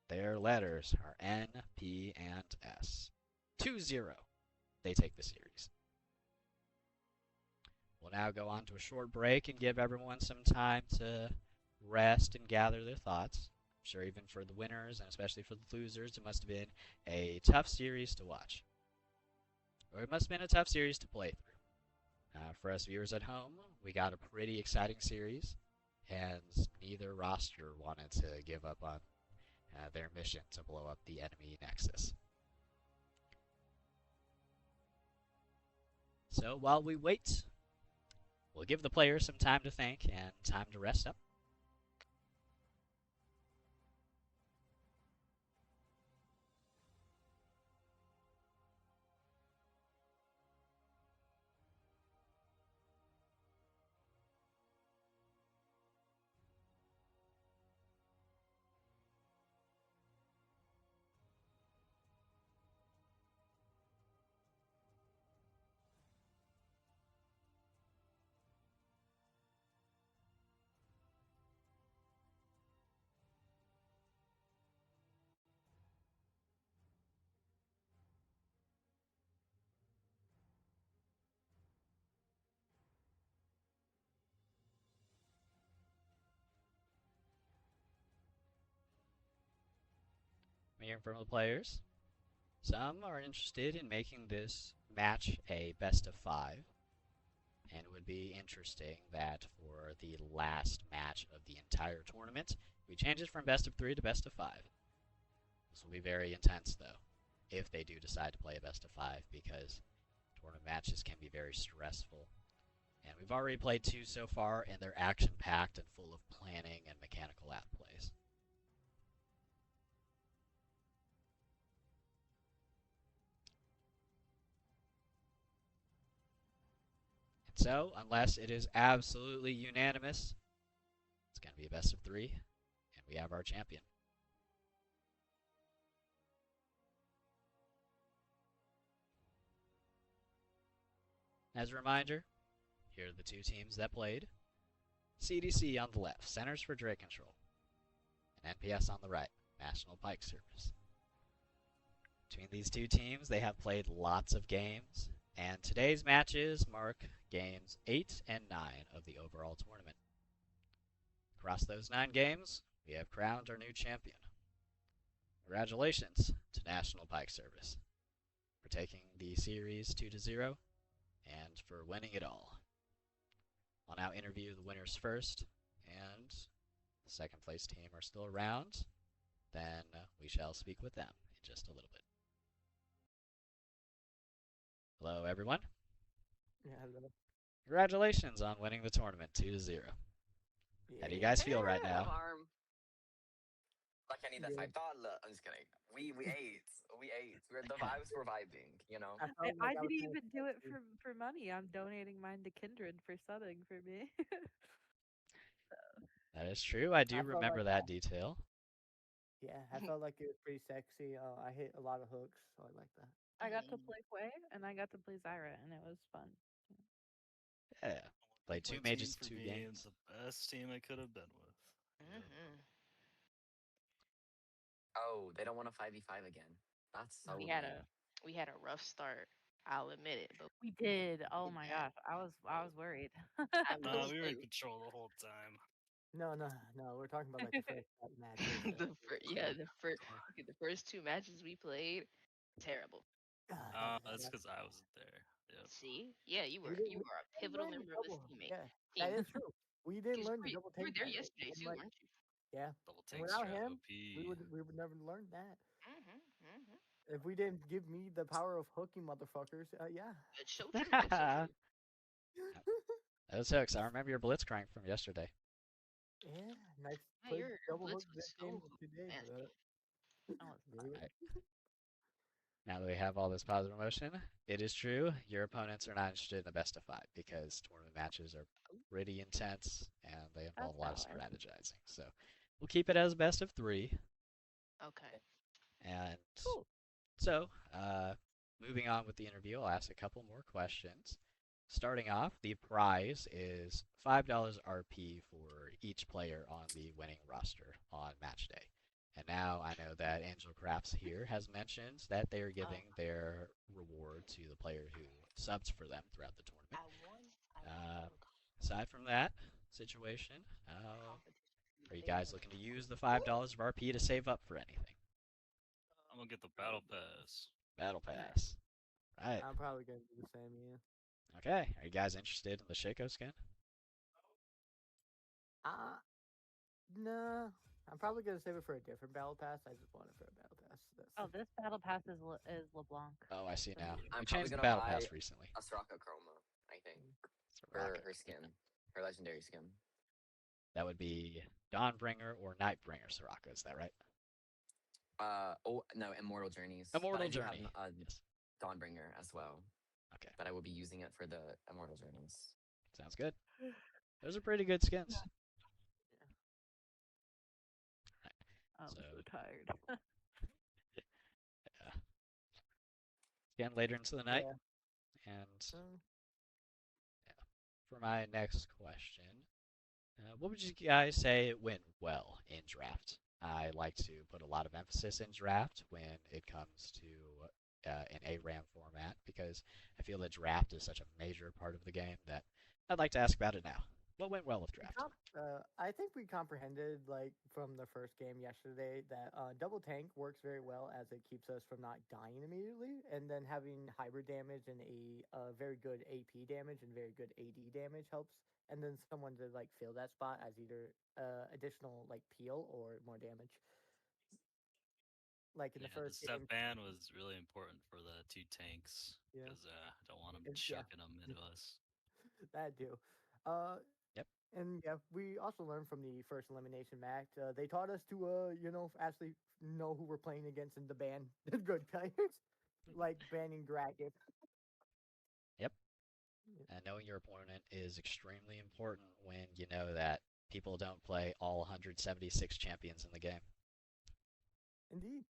Their letters are N, P, and S. 2-0. They take the series. We'll now go on to a short break and give everyone some time to rest and gather their thoughts. I'm sure even for the winners and especially for the losers, it must have been a tough series to watch. Or it must have been a tough series to play through. For us viewers at home, we got a pretty exciting series, and neither roster wanted to give up on their mission to blow up the enemy Nexus. So while we wait, we'll give the players some time to think and time to rest up. Hearing from the players, some are interested in making this match a best of 5, and it would be interesting that for the last match of the entire tournament, we change it from best of 3 to best of 5. This will be very intense, though, if they do decide to play a best of 5, because tournament matches can be very stressful. And we've already played 2 so far, and they're action-packed and full of planning and mechanical outplays. So, unless it is absolutely unanimous, it's going to be a best of 3, and we have our champion. As a reminder, here are the 2 teams that played. CDC on the left, Centers for Direct Control, and NPS on the right, National Pike Service. Between these 2 teams, they have played lots of games, and today's matches mark games 8 and 9 of the overall tournament. Across those 9 games, we have crowned our new champion. Congratulations to National Pike Service for taking the series 2-0 and for winning it all. I'll now interview the winners first, and the second place team are still around. Then we shall speak with them in just a little bit. Hello, everyone. Yeah, hello. Congratulations on winning the tournament 2-0. How do you guys feel right now? Kenny that Yeah. $5. I'm just kidding. We ate. We ate. The vibes were vibing. You know. I I, felt like I I was didn't kind of even do it sexy. for money. I'm donating mine to Kindred for subbing for me. That is true. I do I felt like remember that detail. yeah, I felt like it was pretty sexy. I hit a lot of hooks, so I like that. I got to play Quay and I got to play Zyra, and it was fun. Yeah. My Played two team mages, for two me and games. the best team I could have been with. Yep. Oh, they don't want to 5v5 again. That's so We lame. had a we had a rough start. I'll admit it, but We did. Oh did my that. gosh, I was worried. I Nah, will we were in say control the whole time. No. We're talking about like the first matches. the first two matches we played, terrible. That's because I wasn't there. Yep. See, yeah, you We were didn't, you we were a didn't pivotal learn the member of this double. teammate Yeah, that team is true. We didn't because learn the double you were tank there yet. yesterday And too, like, weren't you? yeah, Double and tank without strat him, OP. we would never learn that. Mm-hmm. If we didn't give me the power of hooking motherfuckers, yeah. It's so true. It's so true. Those hooks. I remember your Blitzcrank from yesterday. Yeah, nice Yeah, played your double hook blitz this was game so today, nasty. but That was fun. really, Alright. Now that we have all this positive emotion, it is true your opponents are not interested in the best of five because tournament matches are pretty intense and they involve That's a lot of valid. strategizing. So we'll keep it as best of three. Okay. And Cool. so, moving on with the interview, I'll ask a couple more questions. Starting off, the prize is $5 RP for each player on the winning roster on match day. And now I know that Angel Crafts here has mentioned that they are giving their reward to the player who subs for them throughout the tournament. Aside from that situation, are you guys looking to use the $5 of RP to save up for anything? I'm gonna get the battle pass. Battle Nice. Pass. Right. I'm probably gonna do the same. Yeah. Okay. Are you guys interested in the Shaco skin? Nah. I'm probably gonna save it for a different battle pass. I just want it for a battle pass. Oh, this battle pass is LeBlanc. Oh, I see now. I'm We probably changed the gonna battle buy pass recently. a Soraka Chroma. I think It's a rocket. her skin, her legendary skin. That would be Dawnbringer or Nightbringer Soraka. Is that right? Oh no, Immortal Journeys. Immortal but I do Journey. have Yes. Dawnbringer as well. Okay. But I will be using it for the Immortal Journeys. Sounds good. Those are pretty good skins. I'm So- so tired. Yeah. Again, later into the night. Yeah. And for my next question, what would you guys say went well in draft? I like to put a lot of emphasis in draft when it comes to an ARAM format because I feel that draft is such a major part of the game that I'd like to ask about it now. What went well with draft? I think we comprehended like from the first game yesterday that double tank works very well as it keeps us from not dying immediately, and then having hybrid damage and a very good AP damage and very good AD damage helps. And then someone to like fill that spot as either additional like peel or more damage. Like in Yeah, the first step game, ban was really important for the two tanks Yeah. because I don't want them Yeah. chucking them into us. that do. Yep. And yeah, we also learned from the first elimination match. They taught us to, actually know who we're playing against and to ban the good players, like banning Dragon. Yep. And knowing your opponent is extremely important when you know that people don't play all 176 champions in the game. Indeed.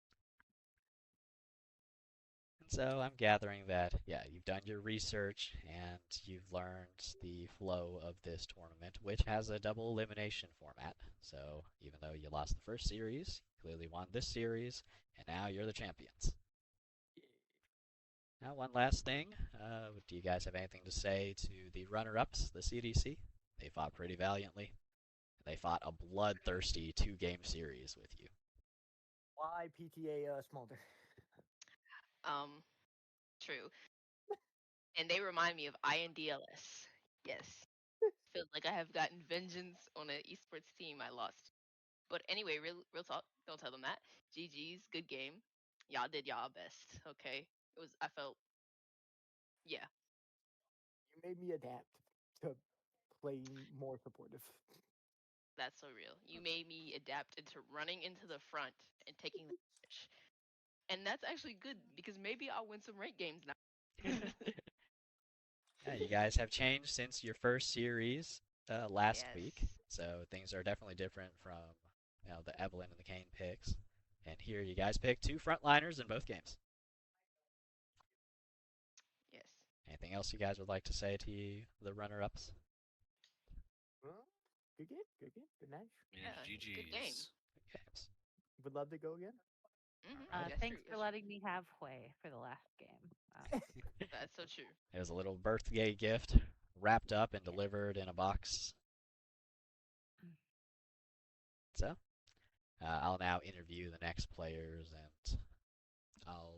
And so I'm gathering that, yeah, you've done your research and you've learned the flow of this tournament, which has a double elimination format. So even though you lost the first series, you clearly won this series, and now you're the champions. Now, one last thing. Do you guys have anything to say to the runner-ups, the CDC? They fought pretty valiantly. They fought a bloodthirsty two-game series with you. Why PTA Smolder? True. And they remind me of INDLS. Yes. Feels like I have gotten vengeance on an esports team I lost. But anyway, real talk. Don't tell them that. GG's, good game. Y'all did y'all best. Okay. It was. I felt. Yeah. You made me adapt to playing more supportive. That's so real. You made me adapt into running into the front and taking the damage. And that's actually good because maybe I'll win some rank games now. Yeah, you guys have changed since your first series last week, Yes. so things are definitely different from the Evelyn and the Kane picks. And here you guys picked two frontliners in both games. Yes. Anything else you guys would like to say to the runner-ups? Well, good game, good match. Yeah, good game. GG's. Good games. Would love to go again. Alright. Thanks for letting me have Hui for the last game. That's so true. It was a little birthday gift wrapped up and delivered in a box. So, I'll now interview the next players and I'll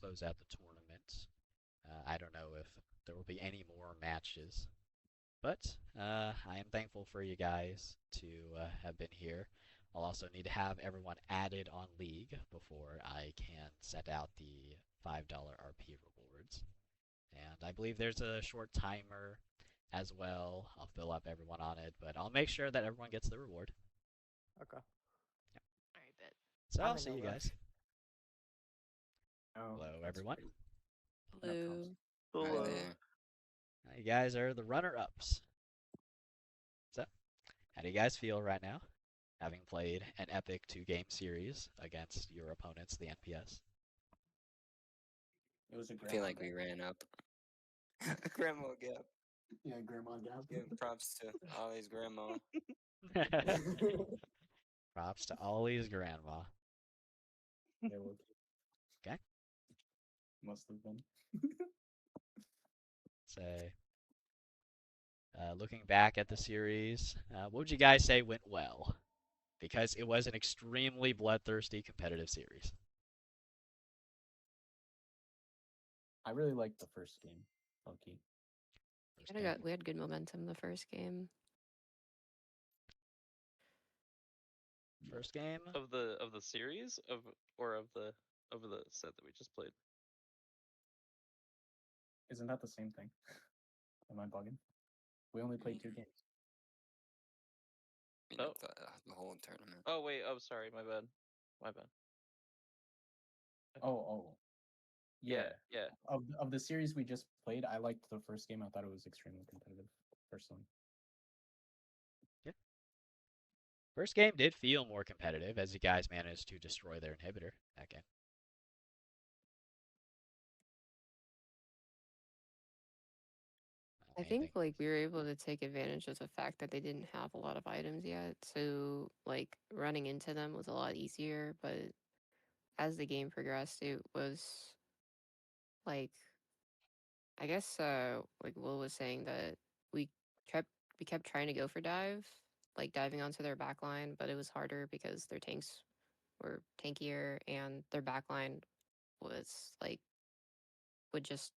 close out the tournament. I don't know if there will be any more matches, but I am thankful for you guys to have been here. I'll also need to have everyone added on League before I can set out the $5 RP rewards. And I believe there's a short timer as well. I'll fill up everyone on it, but I'll make sure that everyone gets the reward. Okay. All right, bet. So I'm I'll in see no you rush. guys. Oh, Hello, that's everyone. great. Hello. Hi Hello. there. You guys are the runner-ups. So, how do you guys feel right now, having played an epic 2-game series against your opponents, the NPS? It was a I grandma feel like gap. we ran up. Grandma gap. Yeah, grandma gap. Give props to Ollie's grandma. Props to Ollie's grandma. They were. Okay. Must have been. Say, looking back at the series, what would you guys say went well? Because it was an extremely bloodthirsty competitive series. I really liked the first game. Low-key. First game. We had good momentum the first game. First game. Of the series of the set that we just played. Isn't that the same thing? Am I bugging? We only played 2 games. I mean, Oh. the whole tournament. Oh wait, oh sorry, my bad. My bad. Oh. Yeah. Yeah. Of the series we just played, I liked the first game. I thought it was extremely competitive, personally. First game did feel more competitive as you guys managed to destroy their inhibitor that game. I think like we were able to take advantage of the fact that they didn't have a lot of items yet. So like running into them was a lot easier, but as the game progressed it was like I guess like Will was saying that we kept trying to go for dive, like diving onto their backline, but it was harder because their tanks were tankier and their backline was like would just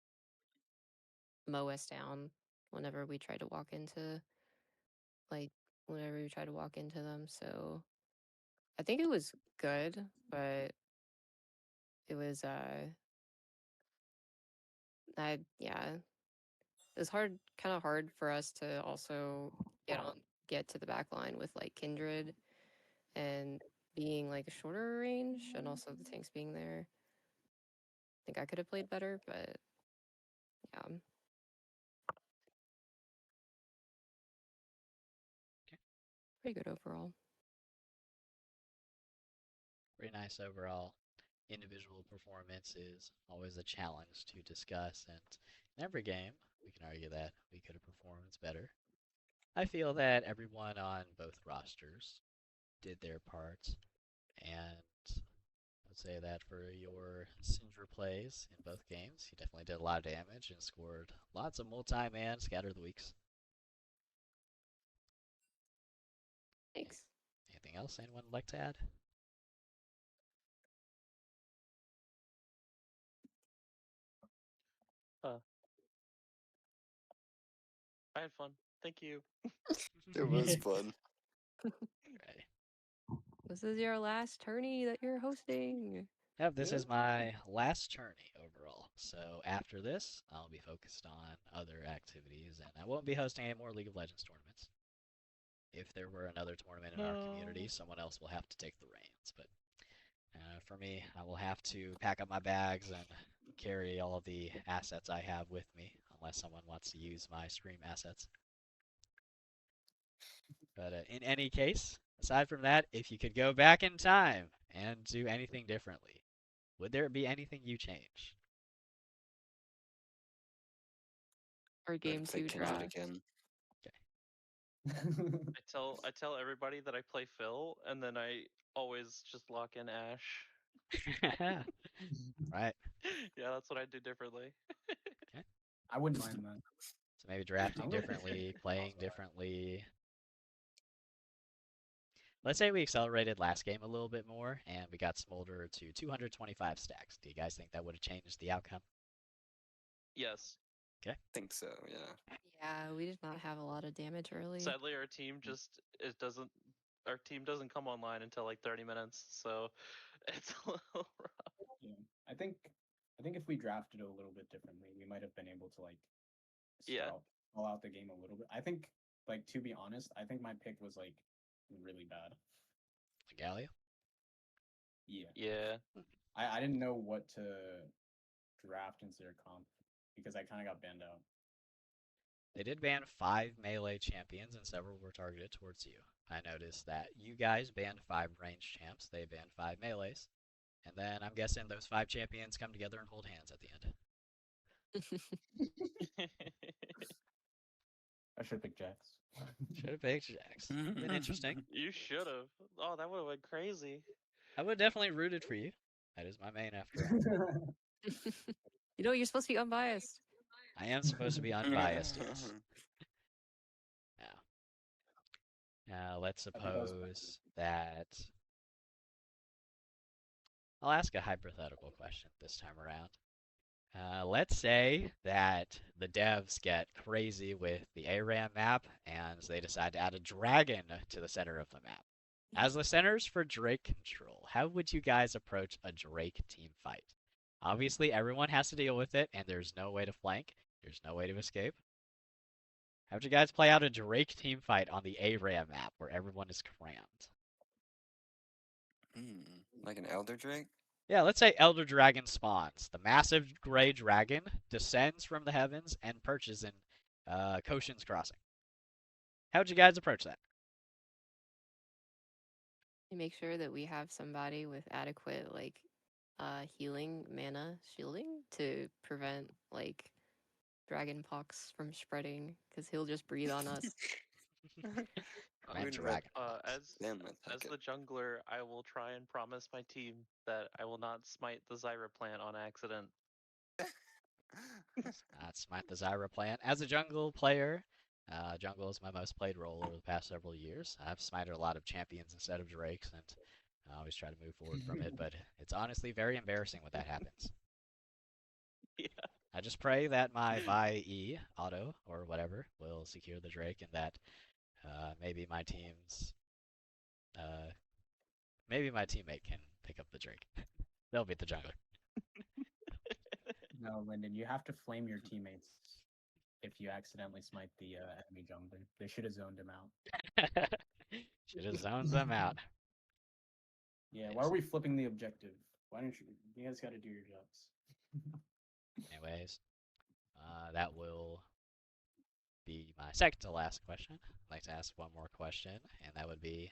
mow us down whenever we tried to walk into like whenever we tried to walk into them. So I think it was good, but it was it was kind of hard for us to also get to the back line with like Kindred and being like a shorter range and also the tanks being there. I think I could have played better, but yeah. Okay. Pretty good overall. Very nice overall. Individual performance is always a challenge to discuss, and in every game, we can argue that we could have performed better. I feel that everyone on both rosters did their part, and I would say that for your Syndra plays in both games, you definitely did a lot of damage and scored lots of multi-man scatter the weeks. Thanks. Anything else anyone would like to add? I had fun. Thank you. It was fun. Right. This is your last tourney that you're hosting. Yep, this is my last tourney overall. So after this, I'll be focused on other activities, and I won't be hosting any more League of Legends tournaments. if there were another tournament in our community, someone else will have to take the reins. But for me, I will have to pack up my bags and carry all of the assets I have with me, unless someone wants to use my Scream assets. But in any case, aside from that, if you could go back in time and do anything differently, would there be anything you change? Or I'd game play 2 Kindred draft. again. I tell everybody that I play Phil, and then I always just lock in Ash. Right. Yeah, that's what I do differently. I wouldn't mind that. So maybe drafting I'm gonna- differently, playing differently. Let's say we accelerated last game a little bit more and we got Smolder to 225 stacks. Do you guys think that would have changed the outcome? Yes. I think so, yeah. Yeah, we did not have a lot of damage early. Sadly, our team our team doesn't come online until like 30 minutes, so it's a little rough. Yeah. I think if we drafted it a little bit differently, we might have been able to like Yeah. stall out the game a little bit. I think, like, to be honest, I think my pick was like really bad. Gallia? Yeah. Yeah. I didn't know what to draft into their comp because I kind of got banned out. They did ban 5 melee champions and several were targeted towards you. I noticed that you guys banned 5 range champs, they banned 5 melees. And then I'm guessing those 5 champions come together and hold hands at the end. I should pick Jax. Should have picked Jax. Been interesting. You should have. Oh, that would have been crazy. I would definitely rooted for you. That is my main after all. You know, you're supposed to be unbiased. I am supposed to be unbiased, yes. Now, let's suppose that... I'll ask a hypothetical question this time around. Let's say that the devs get crazy with the ARAM map and they decide to add a dragon to the center of the map. As the centers for Drake control, how would you guys approach a Drake team fight? Obviously, everyone has to deal with it, and there's no way to flank. There's no way to escape. How would you guys play out a Drake team fight on the ARAM map where everyone is crammed? Like an Elder Drake? Yeah, let's say Elder Dragon spawns. The massive gray dragon descends from the heavens and perches in Koshin's Crossing. How would you guys approach that? You make sure that we have somebody with adequate like healing mana shielding to prevent like dragon pox from spreading because he'll just breathe on us. Dragon. As the jungler, I will try and promise my team that I will not smite the Zyra plant on accident. Not smite the Zyra plant. As a jungle player, jungle is my most played role over the past several years. I've smited a lot of champions instead of Drakes, and I always try to move forward from it, but it's honestly very embarrassing when that happens. Yeah. I just pray that my buy E auto or whatever will secure the Drake and that maybe my teammate can pick up the Drake. They'll beat the jungler. No, Lyndon, you have to flame your teammates if you accidentally smite the enemy jungler. They should have zoned him out. Should have zoned them out. Yeah, why are we flipping the objective? Why don't you guys got to do your jobs. Anyways, that will be my second to last question. I'd like to ask one more question, and that would be,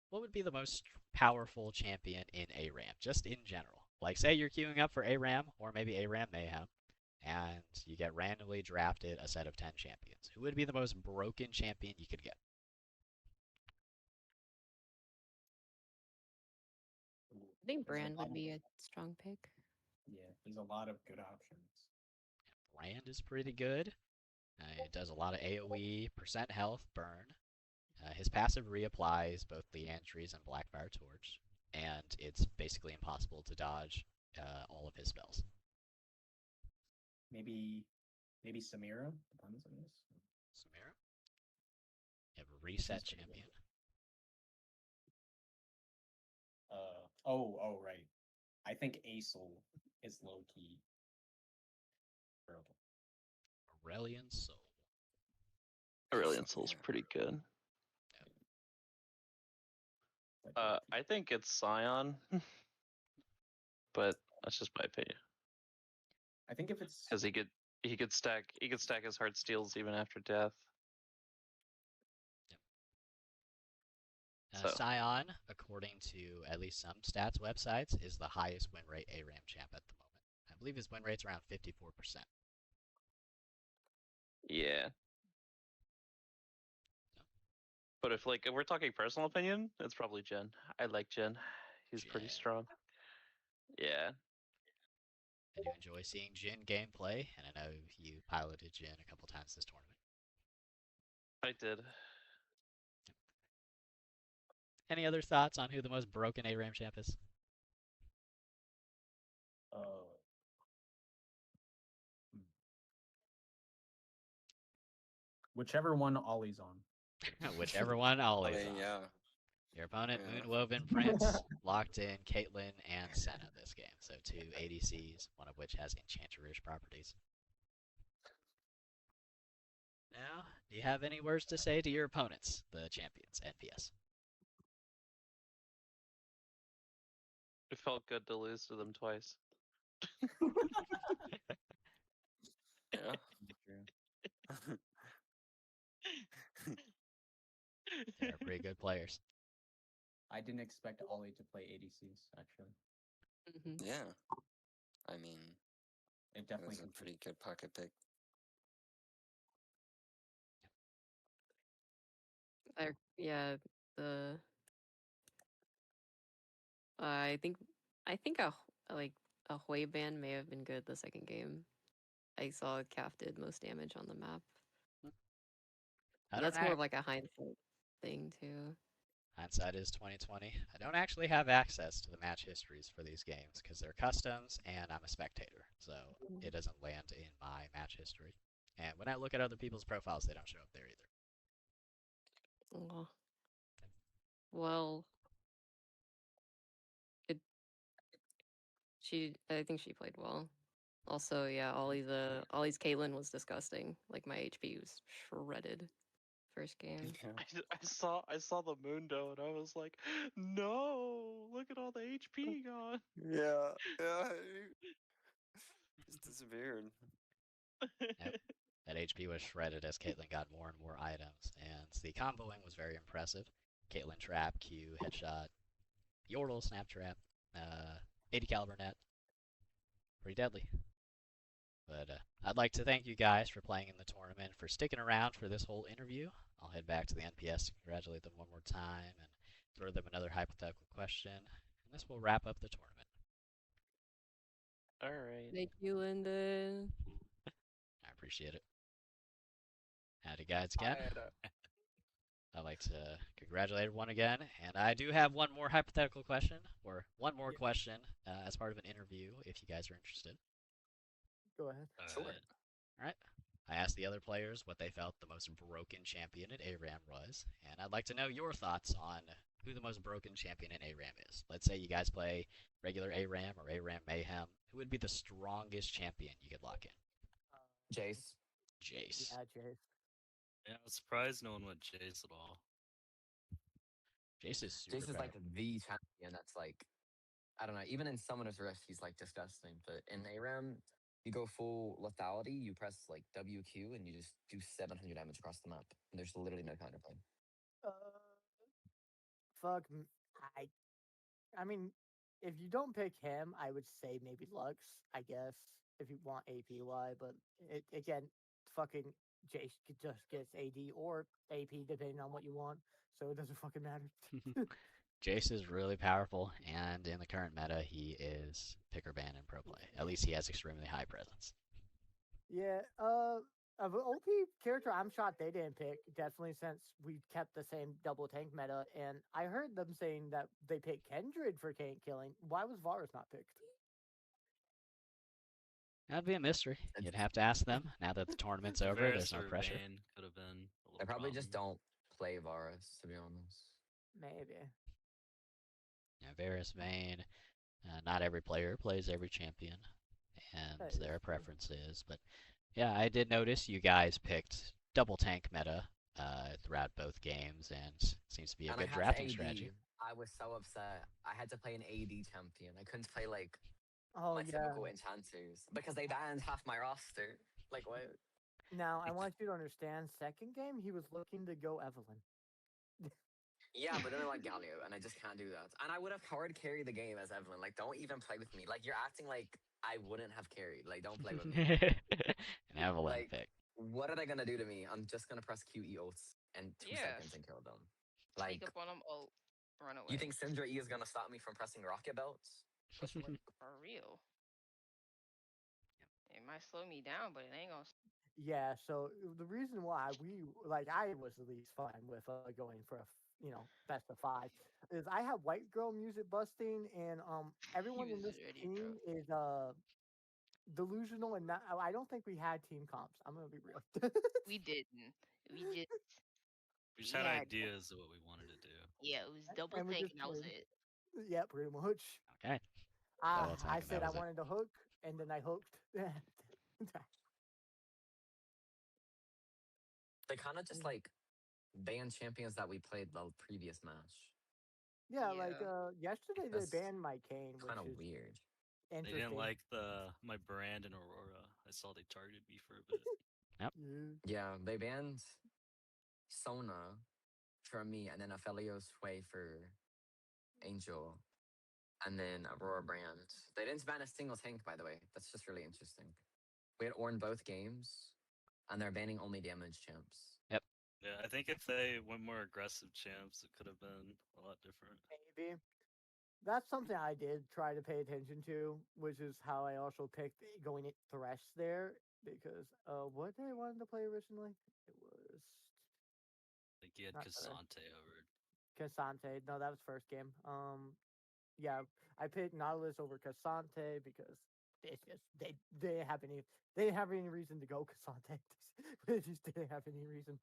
what would be the most powerful champion in ARAM, just in general? Like, say you're queuing up for ARAM, or maybe ARAM Mayhem, and you get randomly drafted a set of 10 champions. Who would be the most broken champion you could get? I think Brand would be a strong pick. Yeah, there's a lot of good options. Brand is pretty good. It does a lot of AoE, percent health, burn. His passive reapplies both the Entries and Blackfire Torch, and it's basically impossible to dodge all of his spells. Maybe Samira, depends on this. Samira? You have a reset champion. Oh, right. I think Aesol is low key. Aurelian Soul. Aurelion Soul's Yeah. pretty good. But I think it's Scion, but that's just my opinion. I think if it's Because he could stack his heart steals even after death. So Scion, according to at least some stats websites, is the highest win rate ARAM champ at the moment. I believe his win rate's around 54%. yeah. But if we're talking personal opinion, it's probably Jin. I like Jin. He's pretty Jin. strong. Yeah. I do enjoy seeing Jin gameplay, and I know you piloted Jin a couple times this tournament. I did. Any other thoughts on who the most broken ARAM champ is? whichever one Ollie's on. Whichever one always on. Yeah. Your opponent, Yeah. Moonwoven Prince, locked in Caitlyn and Senna this game. So 2 ADCs, one of which has Enchanterish properties. Now, do you have any words to say to your opponents, the champions, NPS? It felt good to lose to them twice. Yeah. They're pretty good players. I didn't expect Ollie to play ADCs, actually. Mm-hmm. Yeah. I mean, It it definitely was a confused. pretty good pocket pick. Yeah, the I think a Hui ban may have been good the second game. I saw Calf did most damage on the map. That's more of like a hindsight thing too. Hindsight is 2020. I don't actually have access to the match histories for these games because they're customs and I'm a spectator, so it doesn't land in my match history. And when I look at other people's profiles, they don't show up there either. Oh. Well, I think she played well. Also, yeah, Ollie's Caitlyn was disgusting. Like my HP was shredded first game. Yeah. I saw the Mundo and I was like, no, look at all the HP gone. Yeah. Yeah. Just disappeared. Yep. That HP was shredded as Caitlyn got more and more items, and the comboing was very impressive. Caitlyn trap, Q, headshot, Yordle snap trap, 80 caliber net. Pretty deadly. But I'd like to thank you guys for playing in the tournament, for sticking around for this whole interview. I'll head back to the NPS to congratulate them one more time and throw them another hypothetical question. And this will wrap up the tournament. All right. Thank you, Lyndon. I appreciate it. Howdy, guys, again. I'd like to congratulate everyone again. And I do have one more hypothetical question, or one more question as part of an interview, if you guys are interested. Go ahead. Sure. All right. I asked the other players what they felt the most broken champion at ARAM was, and I'd like to know your thoughts on who the most broken champion in ARAM is. Let's say you guys play regular ARAM or ARAM Mayhem. Who would be the strongest champion you could lock in? Jace. Jace. Yeah, Jace. Yeah, I was surprised no one went Jace at all. Jace is super Jace is like powerful. the champion that's like, I don't know, even in Summoner's Rift, he's like disgusting. But in ARAM, you go full lethality, you press like WQ, and you just do 700 damage across the map. And there's literally no counterplay. Fuck. I mean, if you don't pick him, I would say maybe Lux, I guess, if you want APY. But again, fucking Jace just gets AD or AP, depending on what you want. So it doesn't fucking matter. Jace is really powerful, and in the current meta, he is picker ban in pro play. At least he has extremely high presence. Yeah, of an OP character I'm shocked they didn't pick, definitely since we kept the same double tank meta, and I heard them saying that they picked Kindred for tank killing. Why was Varus not picked? That'd be a mystery. You'd have to ask them. Now that the tournament's over, there's no pressure. Could have been a little I probably problem. just don't play Varus, to be honest. Maybe. Yeah, Varus Vayne. Not every player plays every champion, and That is their true. preferences. But yeah, I did notice you guys picked double tank meta throughout both games, and seems to be a And I good had to drafting AD. strategy. I was so upset. I had to play an AD champion. I couldn't play like Oh my yeah. typical enchanters because they banned half my roster. Like what? Now I want you to understand. Second game, he was looking to go Evelyn. Yeah, but then I like Galio, and I just can't do that. And I would have hard carried the game as Evelyn. Like, don't even play with me. Like, you're acting like I wouldn't have carried. Like, don't play with me. An Evelyn Like, pick. what are they gonna do to me? I'm just gonna press QE ults in 2 Yeah. seconds and kill them. Sneak Like, up on them. Oh, run away. you think Syndra E is gonna stop me from pressing rocket belts? Question mark? For real? It might slow me down, but it ain't gonna. Yeah, so the reason why I was at least fine with going for a best of 5 is I have white girl music busting, and everyone He in was this ready, team bro. is delusional, and not, I don't think we had team comps. I'm gonna be real. We didn't. We just. We just We had had. ideas of what we wanted to do. Yeah, it was double And we tank, just and that was played. it. Yeah, pretty much. Okay. Double tank, I and that said I was it. wanted to hook, and then I hooked. They kind of just like banned champions that we played the previous match. Yeah, like Yeah. yesterday they That's banned my Kane, which kind of is weird. They interesting. didn't like my brand in Aurora. I saw they targeted me for a bit. Yeah. Yeah, they banned Sona for me, and then Aphelios Sway for Angel, and then Aurora Brand. They didn't ban a single tank, by the way. That's just really interesting. We had Ornn both games, and they're banning only damage champs. Yeah, I think if they went more aggressive champs, it could have been a lot different. Maybe. That's something I did try to pay attention to, which is how I also picked going at Thresh there, because what did I wanted to play originally? It was I think he had not Thresh. Cassante over. Cassante. No, that was first game. Yeah, I picked Nautilus over Cassante because it's just they didn't have any reason to go Cassante. They just didn't have any reason.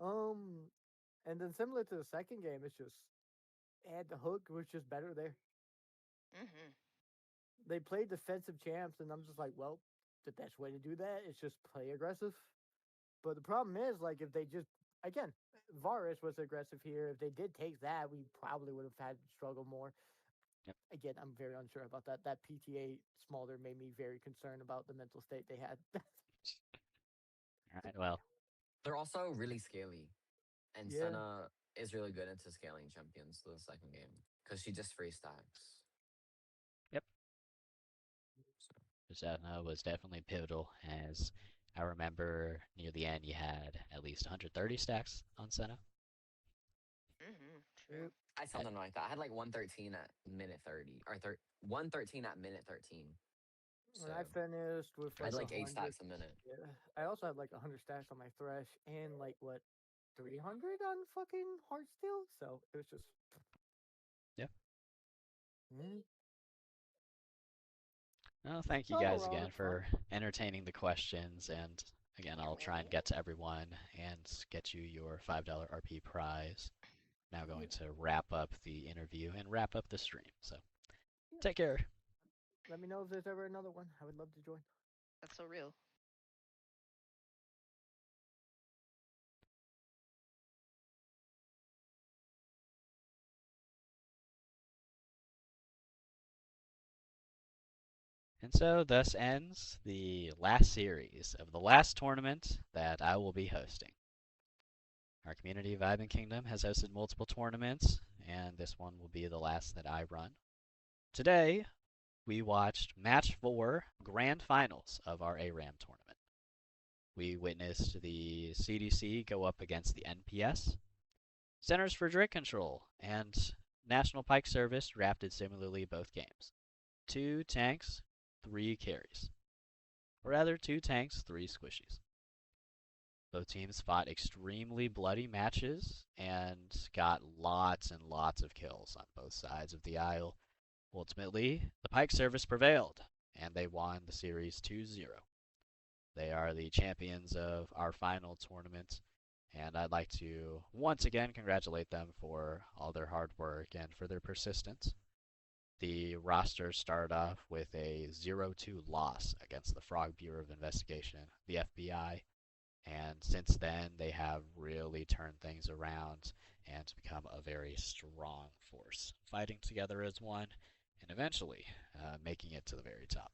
And then similar to the second game, it's just add the hook was just better there. Mhm. They played defensive champs, and I'm just like, well, the best way to do that is just play aggressive. But the problem is, like, if they just again, Varus was aggressive here. If they did take that, we probably would have had struggle more. Yep. Again, I'm very unsure about that. That PTA Smolder made me very concerned about the mental state they had. All right. Well, They're also really scaly, and Yeah. Senna is really good into scaling champions the second game because she just free stacks. Yep. So, Zana was definitely pivotal, as I remember near the end you had at least 130 stacks on Senna. Mhm. True. I had something like that. I had like 113 at minute 30, or 113 at minute 13. When I finished with I had like 8 100 stacks a minute. Yeah, I also had like 100 stacks on my Thresh and like what 300 on fucking Heartsteel. So it was just Yeah. Mm. Well, thank you Oh, guys well, again that's for entertaining the questions, and again, I'll try and get to everyone and get you your $5 RP prize. Now going to wrap up the interview and wrap up the stream. So take care. Let me know if there's ever another one. I would love to join. That's so real. And so thus ends the last series of the last tournament that I will be hosting. Our community, Vibin Kingdom, has hosted multiple tournaments, and this one will be the last that I run. Today, we watched Match 4 Grand Finals of our ARAM tournament. We witnessed the CDC go up against the NPS, Centers for Drug Control, and National Pike Service drafted similarly both games. 2 tanks, 3 carries. Or rather, 2 tanks, 3 squishies. Both teams fought extremely bloody matches and got lots and lots of kills on both sides of the aisle. Ultimately, the Pike Service prevailed, and they won the series 2-0. They are the champions of our final tournament, and I'd like to once again congratulate them for all their hard work and for their persistence. The roster started off with a 0-2 loss against the Frog Bureau of Investigation, the FBI, And since then, they have really turned things around and become a very strong force, fighting together as one, and eventually making it to the very top.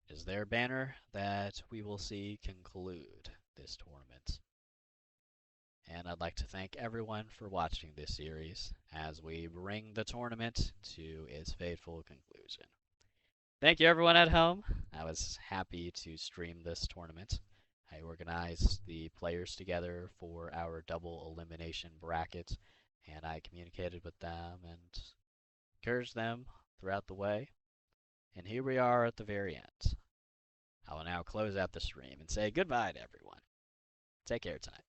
Is their banner that we will see conclude this tournament. And I'd like to thank everyone for watching this series as we bring the tournament to its fateful conclusion. Thank you, everyone at home. I was happy to stream this tournament. I organized the players together for our double elimination bracket, and I communicated with them and encouraged them throughout the way. And here we are at the very end. I will now close out the stream and say goodbye to everyone. Take care tonight.